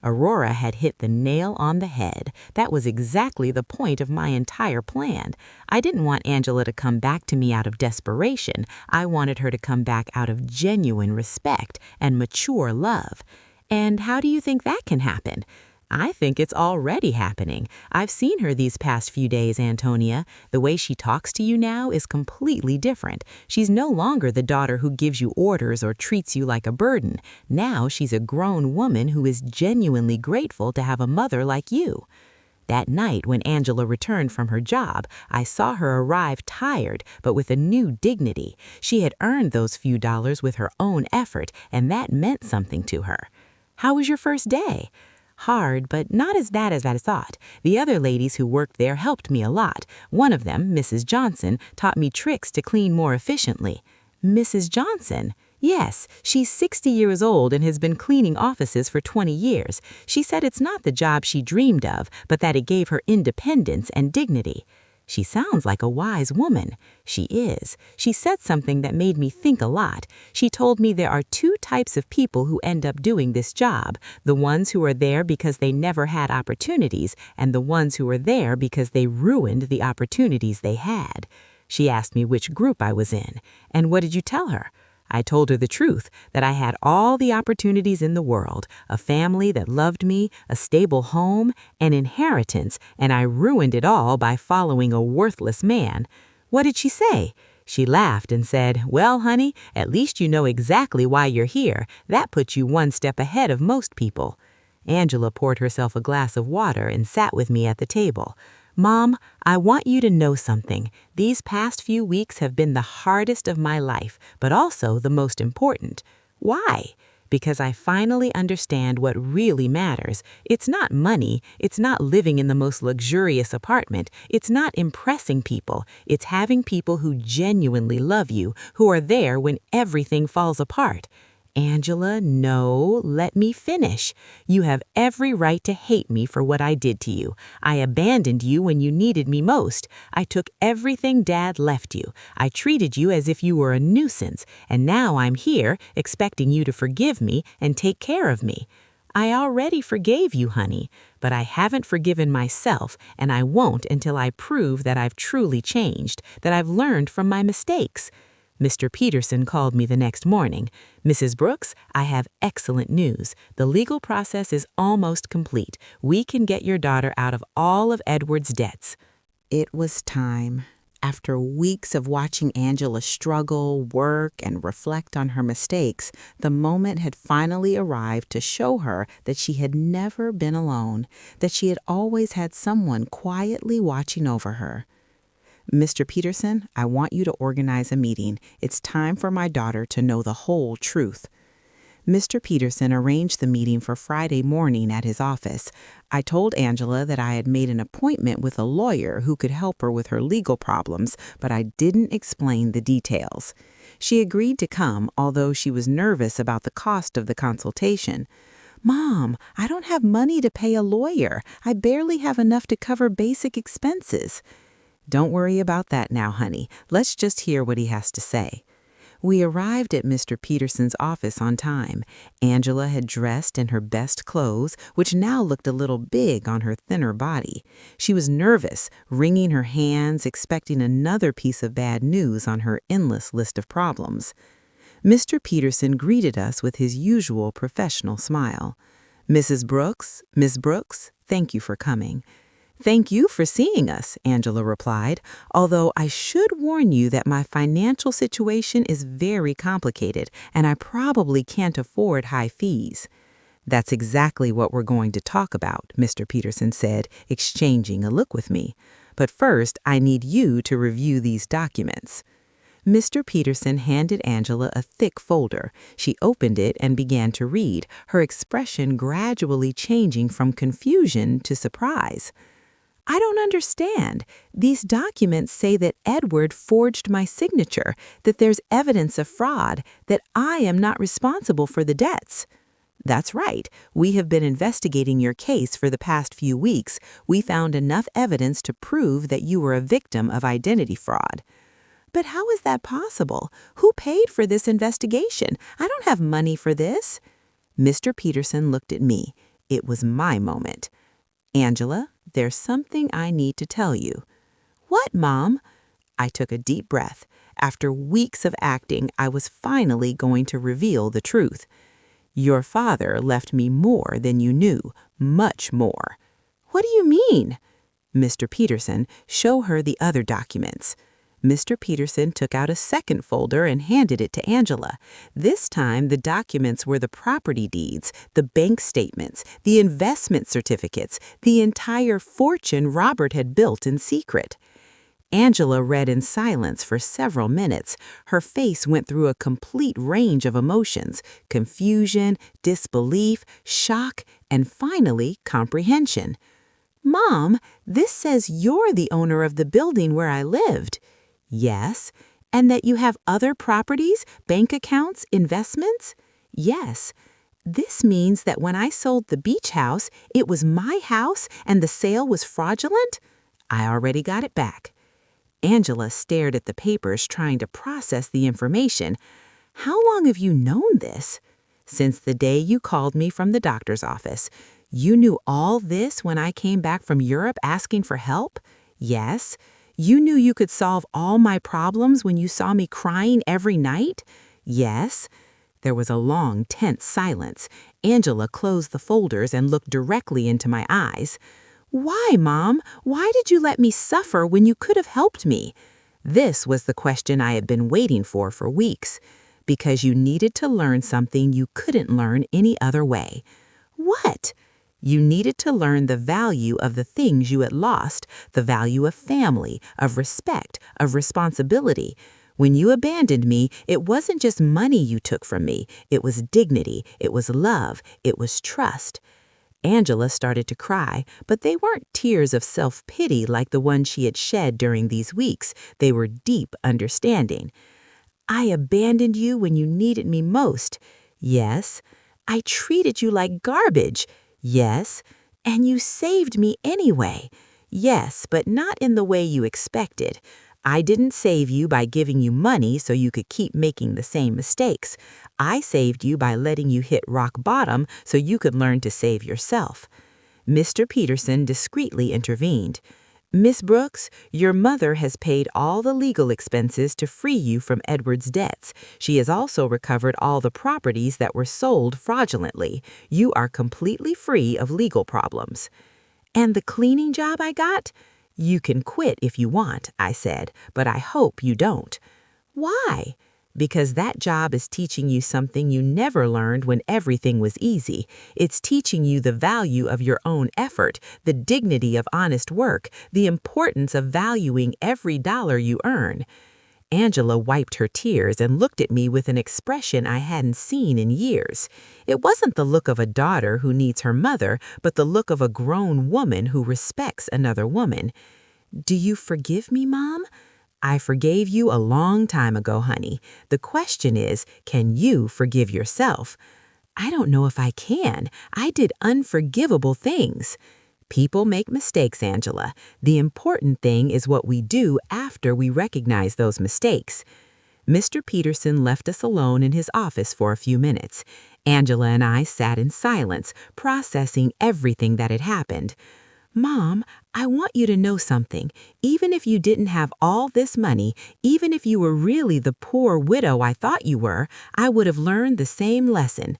A: Aurora had hit the nail on the head. That was exactly the point of my entire plan. I didn't want Angela to come back to me out of desperation. I wanted her to come back out of genuine respect and mature love. And how do you think that can happen? I think it's already happening. I've seen her these past few days, Antonia. The way she talks to you now is completely different. She's no longer the daughter who gives you orders or treats you like a burden. Now she's a grown woman who is genuinely grateful to have a mother like you. That night, when Angela returned from her job, I saw her arrive tired, but with a new dignity. She had earned those few dollars with her own effort, and that meant something to her. How was your first day? Hard, but not as bad as I thought. The other ladies who worked there helped me a lot. One of them, Mrs. Johnson, taught me tricks to clean more efficiently.
B: Mrs. Johnson. Yes, she's 60 years old and has been cleaning offices for 20 years. She said it's not the job she dreamed of, but that it gave her independence and dignity. She sounds like a wise woman. She is. She said something that made me think a lot. She told me there are two types of people who end up doing this job: the ones who are there because they never had opportunities, and the ones who are there because they ruined the opportunities they had. She asked me which group I was in. And what did you tell her? I told her the truth, that I had all the opportunities in the world, a family that loved me, a stable home, an inheritance, and I ruined it all by following a worthless man. What did she say? She laughed and said, "Well, honey, at least you know exactly why you're here. That puts you one step ahead of most people." Angela poured herself a glass of water and sat with me at the table. "Mom, I want you to know something. These past few weeks have been the hardest of my life, but also the most important." "Why?" "Because I finally understand what really matters. It's not money. It's not living in the most luxurious apartment. It's not impressing people. It's having people who genuinely love you, who are there when everything falls apart." "Angela, no, let me finish. You have every right to hate me for what I did to you. I abandoned you when you needed me most. I took everything Dad left you. I treated you as if you were a nuisance, and now I'm here expecting you to forgive me and take care of me. I already forgave you, honey, but I haven't forgiven myself, and I won't until I prove that I've truly changed, that I've learned from my mistakes." Mr. Peterson called me the next morning. "Mrs. Brooks, I have excellent news. The legal process is almost complete. We can get your daughter out of all of Edward's debts."
A: It was time. After weeks of watching Angela struggle, work, and reflect on her mistakes, the moment had finally arrived to show her that she had never been alone, that she had always had someone quietly watching over her. "Mr. Peterson, I want you to organize a meeting. It's time for my daughter to know the whole truth." Mr. Peterson arranged the meeting for Friday morning at his office. I told Angela that I had made an appointment with a lawyer who could help her with her legal problems, but I didn't explain the details. She agreed to come, although she was nervous about the cost of the consultation. "Mom, I don't have money to pay a lawyer. I barely have enough to cover basic expenses." "Don't worry about that now, honey. Let's just hear what he has to say." We arrived at Mr. Peterson's office on time. Angela had dressed in her best clothes, which now looked a little big on her thinner body. She was nervous, wringing her hands, expecting another piece of bad news on her endless list of problems. Mr. Peterson greeted us with his usual professional smile. "Mrs. Brooks, Miss Brooks, thank you for coming." "Thank you for seeing us," Angela replied, "although I should warn you that my financial situation is very complicated and I probably can't afford high fees." "That's exactly what we're going to talk about," Mr. Peterson said, exchanging a look with me. "But first, I need you to review these documents." Mr. Peterson handed Angela a thick folder. She opened it and began to read, her expression gradually changing from confusion to surprise. "I don't understand. These documents say that Edward forged my signature, that there's evidence of fraud, that I am not responsible for the debts." "That's right. We have been investigating your case for the past few weeks. We found enough evidence to prove that you were a victim of identity fraud." "But how is that possible? Who paid for this investigation? I don't have money for this." Mr. Peterson looked at me. It was my moment. "Angela, there's something I need to tell you." "What, Mom?" I took a deep breath. After weeks of acting, I was finally going to reveal the truth. "Your father left me more than you knew, much more." "What do you mean?" "Mr. Peterson, show her the other documents." Mr. Peterson took out a second folder and handed it to Angela. This time, the documents were the property deeds, the bank statements, the investment certificates, the entire fortune Robert had built in secret. Angela read in silence for several minutes. Her face went through a complete range of emotions: confusion, disbelief, shock, and finally, comprehension. "Mom, this says you're the owner of the building where I lived." "Yes." And that you have other properties, bank accounts, investments? Yes. This means that when I sold the beach house, it was my house and the sale was fraudulent? I already got it back. Angela stared at the papers, trying to process the information. How long have you known this? Since the day you called me from the doctor's office. You knew all this when I came back from Europe asking for help? Yes. You knew you could solve all my problems when you saw me crying every night? Yes. There was a long, tense silence. Angela closed the folders and looked directly into my eyes. Why, Mom? Why did you let me suffer when you could have helped me? This was the question I had been waiting for weeks. Because you needed to learn something you couldn't learn any other way. What? You needed to learn the value of the things you had lost, the value of family, of respect, of responsibility. When you abandoned me, it wasn't just money you took from me. It was dignity, it was love, it was trust. Angela started to cry, but they weren't tears of self-pity like the ones she had shed during these weeks. They were deep understanding. I abandoned you when you needed me most. Yes. I treated you like garbage. Yes. And you saved me anyway. Yes, but not in the way you expected. I didn't save you by giving you money so you could keep making the same mistakes. I saved you by letting you hit rock bottom so you could learn to save yourself. Mr. Peterson discreetly intervened. Miss Brooks, your mother has paid all the legal expenses to free you from Edward's debts. She has also recovered all the properties that were sold fraudulently. You are completely free of legal problems. And the cleaning job I got? You can quit if you want, I said, but I hope you don't. Why? Because that job is teaching you something you never learned when everything was easy. It's teaching you the value of your own effort, the dignity of honest work, the importance of valuing every dollar you earn. Angela wiped her tears and looked at me with an expression I hadn't seen in years. It wasn't the look of a daughter who needs her mother, but the look of a grown woman who respects another woman. Do you forgive me, Mom? I forgave you a long time ago, honey. The question is, can you forgive yourself? I don't know if I can. I did unforgivable things. People make mistakes, Angela. The important thing is what we do after we recognize those mistakes. Mr. Peterson left us alone in his office for a few minutes. Angela and I sat in silence, processing everything that had happened. Mom, I want you to know something. Even if you didn't have all this money, even if you were really the poor widow I thought you were, I would have learned the same lesson.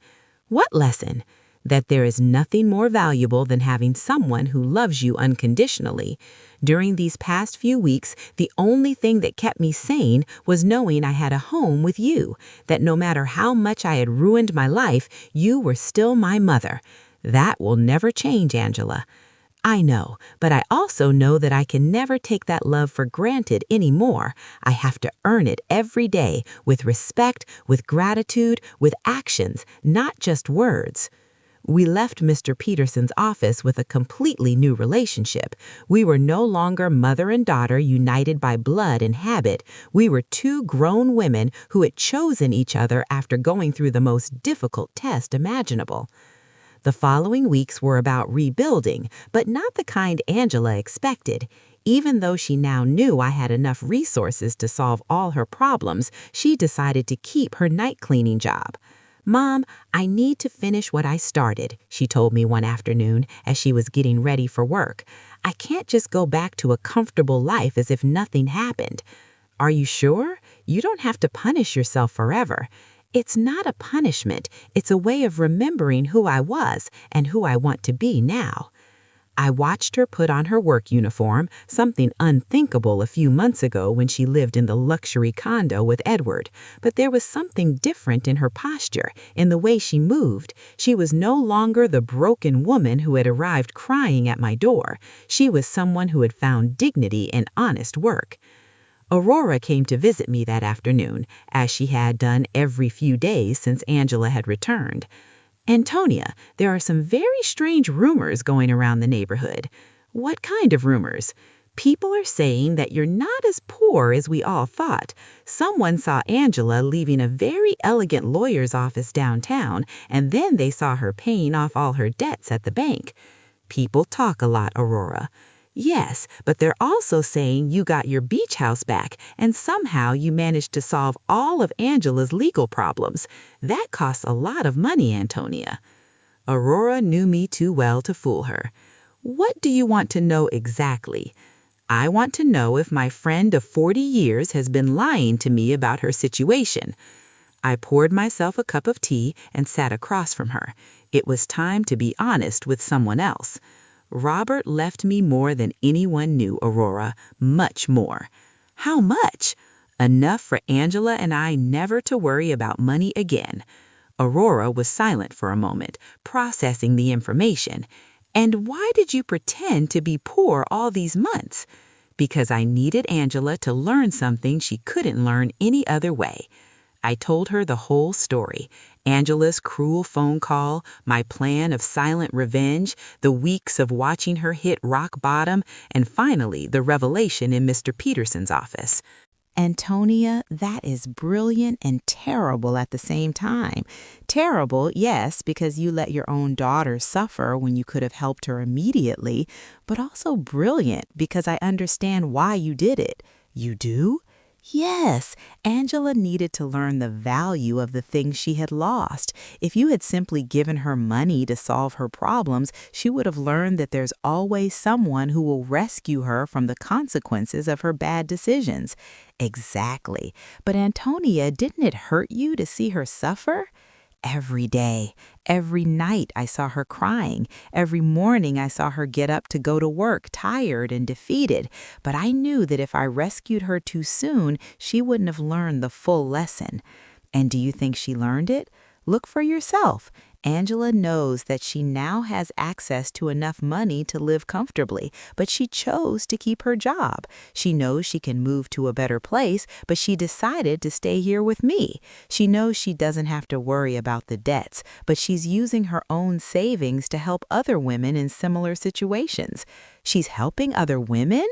A: What lesson? That there is nothing more valuable than having someone who loves you unconditionally. During these past few weeks, the only thing that kept me sane was knowing I had a home with you, that no matter how much I had ruined my life, you were still my mother. That will never change, Angela. I know, but I also know that I can never take that love for granted anymore. I have to earn it every day with respect, with gratitude, with actions, not just words. We left Mr. Peterson's office with a completely new relationship. We were no longer mother and daughter united by blood and habit. We were two grown women who had chosen each other after going through the most difficult test imaginable. The following weeks were about rebuilding, but not the kind Angela expected. Even though she now knew I had enough resources to solve all her problems, she decided to keep her night cleaning job. Mom, I need to finish what I started, she told me one afternoon as she was getting ready for work. I can't just go back to a comfortable life as if nothing happened. Are you sure? You don't have to punish yourself forever. It's not a punishment. It's a way of remembering who I was and who I want to be now. I watched her put on her work uniform, something unthinkable a few months ago when she lived in the luxury condo with Edward. But there was something different in her posture, in the way she moved. She was no longer the broken woman who had arrived crying at my door. She was someone who had found dignity in honest work. Aurora came to visit me that afternoon, as she had done every few days since Angela had returned. Antonia, there are some very strange rumors going around the neighborhood. What kind of rumors?
B: People are saying that you're not as poor as we all thought. Someone saw Angela leaving a very elegant lawyer's office downtown, and then they saw her paying off all her debts at the bank. People talk a lot, Aurora. Yes, but they're also saying you got your beach house back, and somehow you managed to solve all of Angela's legal problems. That costs a lot of money, Antonia. Aurora knew me too well to fool her. What do you want to know exactly? I want to know if my friend of 40 years has been lying to me about her situation. I poured myself a cup of tea and sat across from her. It was time to be honest with someone else. Robert left me more than anyone knew, Aurora, much more. How much? Enough for Angela and I never to worry about money again. Aurora was silent for a moment, processing the information. And why did you pretend to be poor all these months? Because I needed Angela to learn something she couldn't learn any other way. I told her the whole story. Angela's cruel phone call, my plan of silent revenge, the weeks of watching her hit rock bottom, and finally the revelation in Mr. Peterson's office.
A: Antonia, that is brilliant and terrible at the same time. Terrible, yes, because you let your own daughter suffer when you could have helped her immediately, but also brilliant because I understand why you did it. You do? Yes, Angela needed to learn the value of the things she had lost. If you had simply given her money to solve her problems, she would have learned that there's always someone who will rescue her from the consequences of her bad decisions. Exactly. But Antonia, didn't it hurt you to see her suffer? Every day, every night I saw her crying. Every morning I saw her get up to go to work, tired and defeated. But I knew that if I rescued her too soon, she wouldn't have learned the full lesson. And do you think she learned it? Look for yourself. Angela knows that she now has access to enough money to live comfortably, but she chose to keep her job. She knows she can move to a better place, but she decided to stay here with me. She knows she doesn't have to worry about the debts, but she's using her own savings to help other women in similar situations. She's helping other women?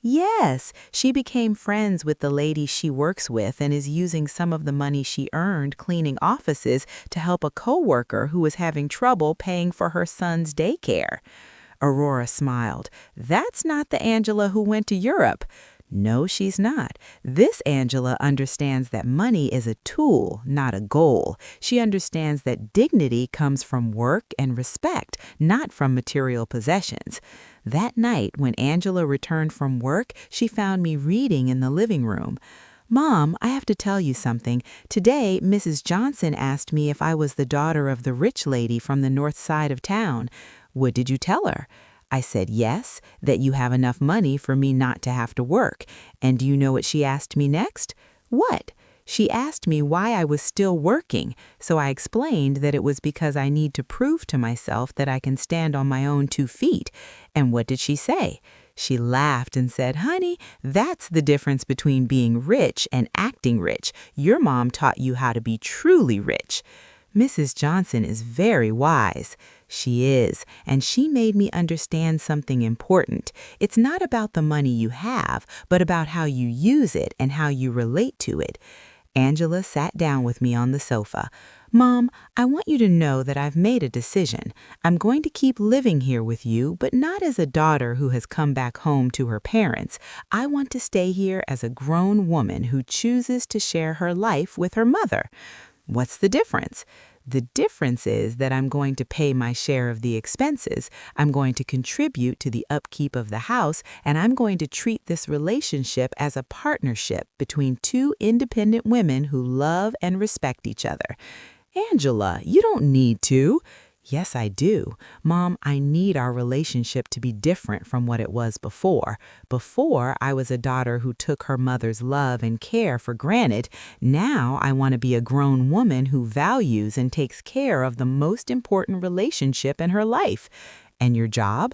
A: Yes, she became friends with the lady she works with and is using some of the money she earned cleaning offices to help a coworker who was having trouble paying for her son's daycare. Aurora smiled. That's not the Angela who went to Europe. No, she's not. This Angela understands that money is a tool, not a goal. She understands that dignity comes from work and respect, not from material possessions. That night, when Angela returned from work, she found me reading in the living room. Mom, I have to tell you something. Today, Mrs. Johnson asked me if I was the daughter of the rich lady from the north side of town. What did you tell her? I said yes, that you have enough money for me not to have to work. And do you know what she asked me next? What? She asked me why I was still working, so I explained that it was because I need to prove to myself that I can stand on my own 2 feet. And what did she say? She laughed and said, "Honey, that's the difference between being rich and acting rich. Your mom taught you how to be truly rich." Mrs. Johnson is very wise. She is, and she made me understand something important. It's not about the money you have, but about how you use it and how you relate to it. Angela sat down with me on the sofa. Mom, I want you to know that I've made a decision. I'm going to keep living here with you, but not as a daughter who has come back home to her parents. I want to stay here as a grown woman who chooses to share her life with her mother. What's the difference? The difference is that I'm going to pay my share of the expenses, I'm going to contribute to the upkeep of the house, and I'm going to treat this relationship as a partnership between 2 independent women who love and respect each other. Angela, you don't need to. Yes, I do. Mom, I need our relationship to be different from what it was before. Before, I was a daughter who took her mother's love and care for granted. Now, I want to be a grown woman who values and takes care of the most important relationship in her life. And your job?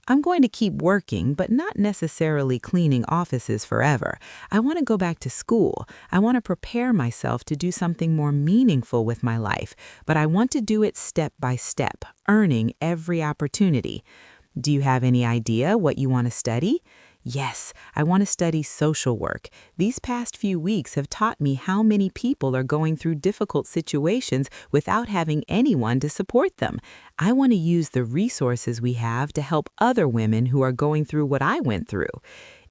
A: I'm going to keep working, but not necessarily cleaning offices forever. I want to go back to school. I want to prepare myself to do something more meaningful with my life, but I want to do it step by step, earning every opportunity. Do you have any idea what you want to study? Yes, I want to study social work. These past few weeks have taught me how many people are going through difficult situations without having anyone to support them. I want to use the resources we have to help other women who are going through what I went through.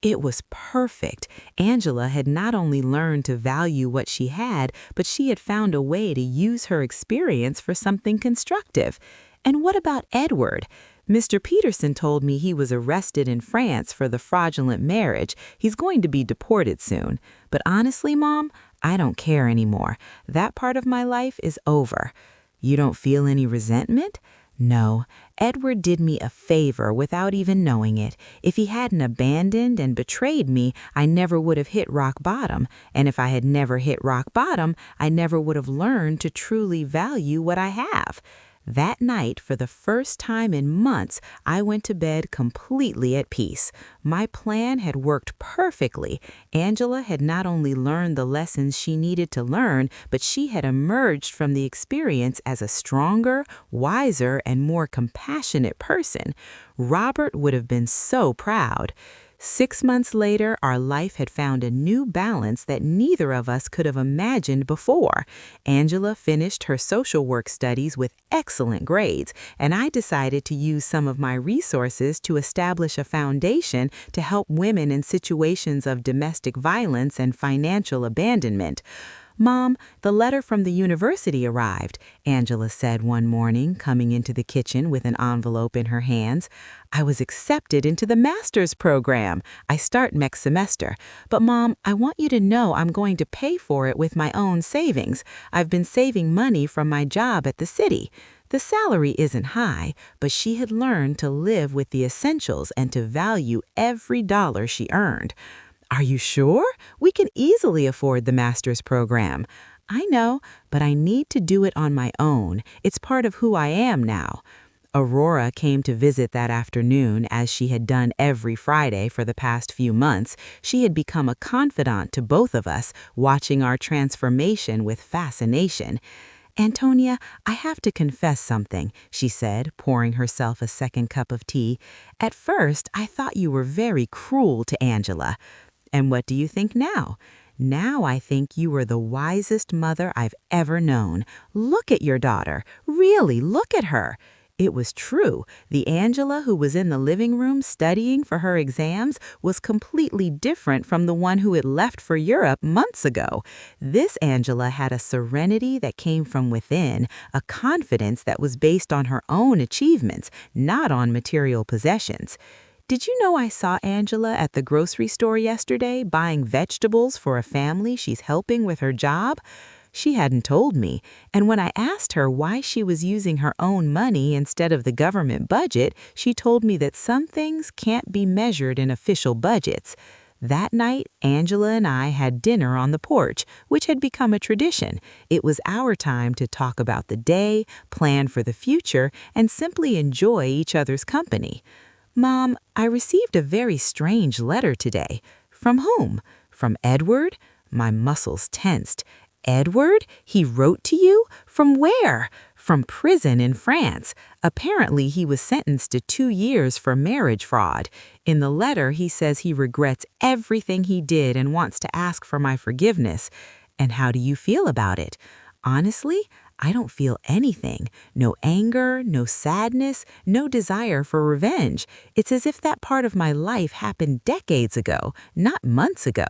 A: It was perfect. Angela had not only learned to value what she had, but she had found a way to use her experience for something constructive. And what about Edward? Mr. Peterson told me he was arrested in France for the fraudulent marriage. He's going to be deported soon. But honestly, Mom, I don't care anymore. That part of my life is over. You don't feel any resentment? No, Edward did me a favor without even knowing it. If he hadn't abandoned and betrayed me, I never would have hit rock bottom. And if I had never hit rock bottom, I never would have learned to truly value what I have. That night, for the first time in months, I went to bed completely at peace. My plan had worked perfectly. Angela had not only learned the lessons she needed to learn, but she had emerged from the experience as a stronger, wiser, and more compassionate person. Robert would have been so proud. 6 months later, our life had found a new balance that neither of us could have imagined before. Angela finished her social work studies with excellent grades, and I decided to use some of my resources to establish a foundation to help women in situations of domestic violence and financial abandonment. Mom, the letter from the university arrived, Angela said one morning, coming into the kitchen with an envelope in her hands. I was accepted into the master's program. I start next semester. But Mom, I want you to know I'm going to pay for it with my own savings. I've been saving money from my job at the city. The salary isn't high, but she had learned to live with the essentials and to value every dollar she earned. Are you sure? We can easily afford the master's program. I know, but I need to do it on my own. It's part of who I am now. Aurora came to visit that afternoon, as she had done every Friday for the past few months. She had become a confidant to both of us, watching our transformation with fascination. Antonia, I have to confess something, she said, pouring herself a second cup of tea. At first, I thought you were very cruel to Angela. And what do you think now? Now I think you are the wisest mother I've ever known. Look at your daughter. Really, look at her. It was true. The Angela who was in the living room studying for her exams was completely different from the one who had left for Europe months ago. This Angela had a serenity that came from within, a confidence that was based on her own achievements, not on material possessions. Did you know I saw Angela at the grocery store yesterday buying vegetables for a family she's helping with her job? She hadn't told me, and when I asked her why she was using her own money instead of the government budget, she told me that some things can't be measured in official budgets. That night, Angela and I had dinner on the porch, which had become a tradition. It was our time to talk about the day, plan for the future, and simply enjoy each other's company. Mom, I received a very strange letter today. From whom? From Edward? My muscles tensed. Edward? He wrote to you? From where? From prison in France. Apparently, he was sentenced to 2 years for marriage fraud. In the letter, he says he regrets everything he did and wants to ask for my forgiveness. And how do you feel about it? Honestly, I don't feel anything. No anger, no sadness, no desire for revenge. It's as if that part of my life happened decades ago, not months ago.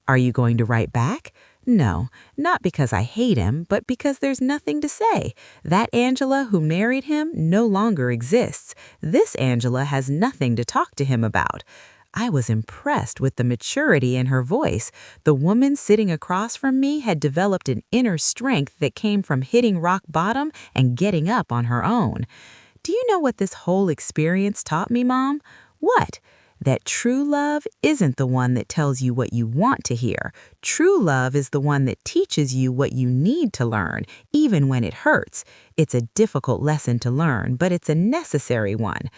A: Are you going to write back? No, not because I hate him, but because there's nothing to say. That Angela who married him no longer exists. This Angela has nothing to talk to him about. I was impressed with the maturity in her voice. The woman sitting across from me had developed an inner strength that came from hitting rock bottom and getting up on her own. Do you know what this whole experience taught me, Mom? What? That true love isn't the one that tells you what you want to hear. True love is the one that teaches you what you need to learn, even when it hurts. It's a difficult lesson to learn, but it's a necessary one.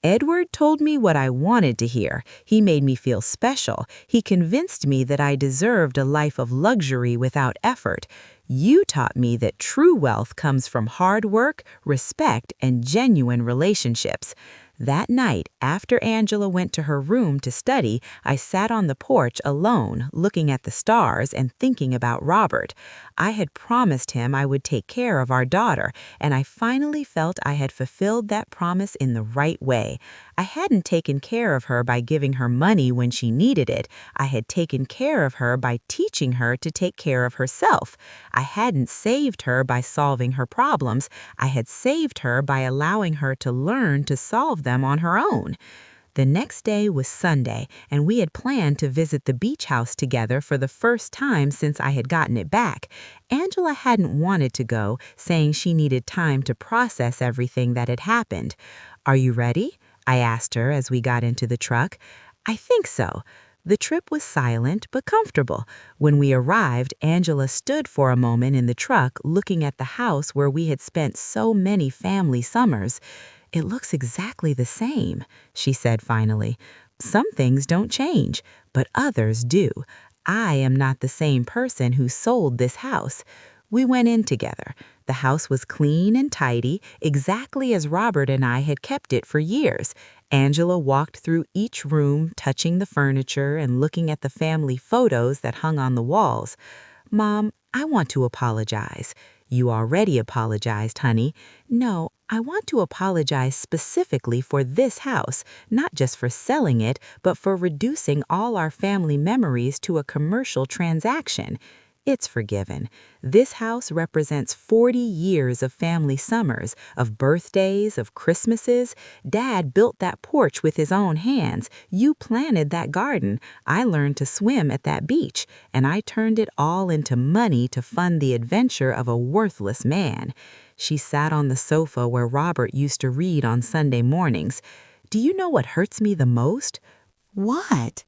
A: Edward told me what I wanted to hear. He made me feel special. He convinced me that I deserved a life of luxury without effort. You taught me that true wealth comes from hard work, respect, and genuine relationships.
B: That night, after Angela went to her room to study, I sat on the porch alone, looking at the stars and thinking about Robert. I had promised him I would take care of our daughter, and I finally felt I had fulfilled that promise in the right way. I hadn't taken care of her by giving her money when she needed it. I had taken care of her by teaching her to take care of herself. I hadn't saved her by solving her problems. I had saved her by allowing her to learn to solve them on her own. The next day was Sunday, and we had planned to visit the beach house together for the first time since I had gotten it back. Angela hadn't wanted to go, saying she needed time to process everything that had happened. "Are you ready?" I asked her as we got into the truck. "I think so." The trip was silent but comfortable. When we arrived, Angela stood for a moment in the truck looking at the house where we had spent so many family summers. "It looks exactly the same," she said finally. "Some things don't change, but others do. I am not the same person who sold this house." We went in together. The house was clean and tidy, exactly as Robert and I had kept it for years. Angela walked through each room, touching the furniture and looking at the family photos that hung on the walls. "Mom, I want to apologize." "You already apologized, honey." "No, I want to apologize specifically for this house, not just for selling it, but for reducing all our family memories to a commercial transaction." It's forgiven. This house represents 40 years of family summers, of birthdays, of Christmases. Dad built that porch with his own hands. You planted that garden. I learned to swim at that beach, and I turned it all into money to fund the adventure of a worthless man. She sat on the sofa where Robert used to read on Sunday mornings. "Do you know what hurts me the most?"
A: What?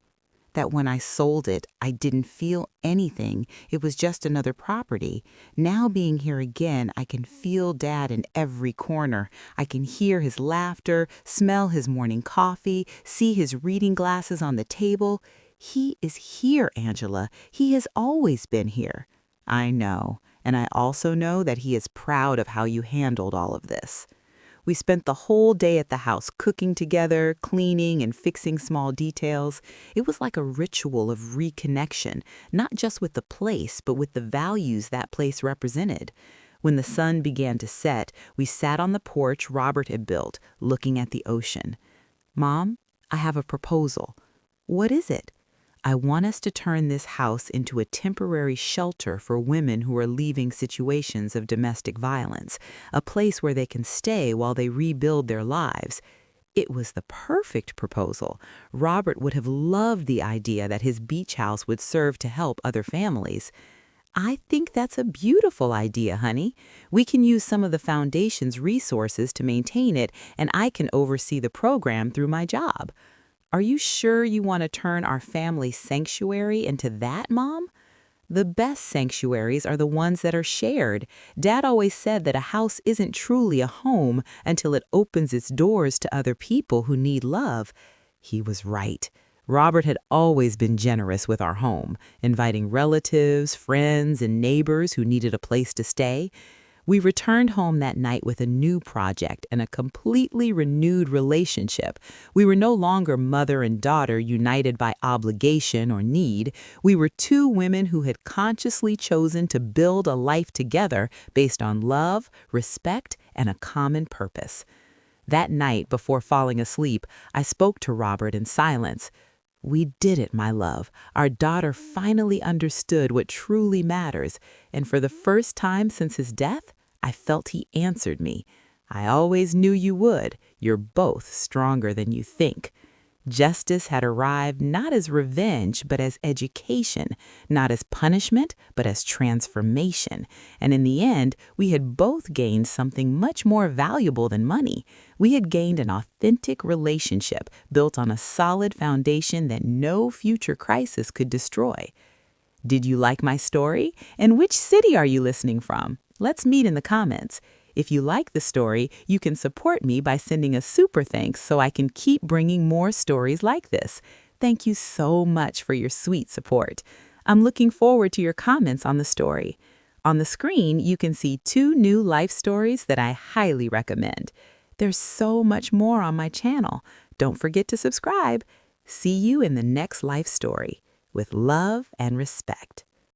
A: That when I sold it, I didn't feel anything. It was just another property. Now being here again, I can feel Dad in every corner. I can hear his laughter, smell his morning coffee, see his reading glasses on the table. He is here, Angela. He has always been here. I know, and I also know that he is proud of how you handled all of this. We spent the whole day at the house cooking together, cleaning, and fixing small details. It was like a ritual of reconnection, not just with the place, but with the values that place represented. When the sun began to set, we sat on the porch Robert had built, looking at the ocean. "Mom, I have a proposal." "What is it?" "I want us to turn this house into a temporary shelter for women who are leaving situations of domestic violence, a place where they can stay while they rebuild their lives." It was the perfect proposal. Robert would have loved the idea that his beach house would serve to help other families. "I think that's a beautiful idea, honey. We can use some of the foundation's resources to maintain it, and I can oversee the program through my job." "Are you sure you want to turn our family sanctuary into that, Mom?" "The best sanctuaries are the ones that are shared. Dad always said that a house isn't truly a home until it opens its doors to other people who need love." He was right. Robert had always been generous with our home, inviting relatives, friends, and neighbors who needed a place to stay. We returned home that night with a new project and a completely renewed relationship. We were no longer mother and daughter united by obligation or need. We were two women who had consciously chosen to build a life together based on love, respect, and a common purpose. That night, before falling asleep, I spoke to Robert in silence. "We did it, my love. Our daughter finally understood what truly matters, and for the first time since his death, I felt he answered me. I always knew you would. You're both stronger than you think." Justice had arrived not as revenge, but as education, not as punishment, but as transformation. And in the end, we had both gained something much more valuable than money. We had gained an authentic relationship built on a solid foundation that no future crisis could destroy. Did you like my story? And which city are you listening from? Let's meet in the comments. If you like the story, you can support me by sending a super thanks so I can keep bringing more stories like this. Thank you so much for your sweet support. I'm looking forward to your comments on the story. On the screen, you can see 2 new life stories that I highly recommend.
B: There's so much more on my channel. Don't forget to subscribe. See you in the next life story. With love and respect.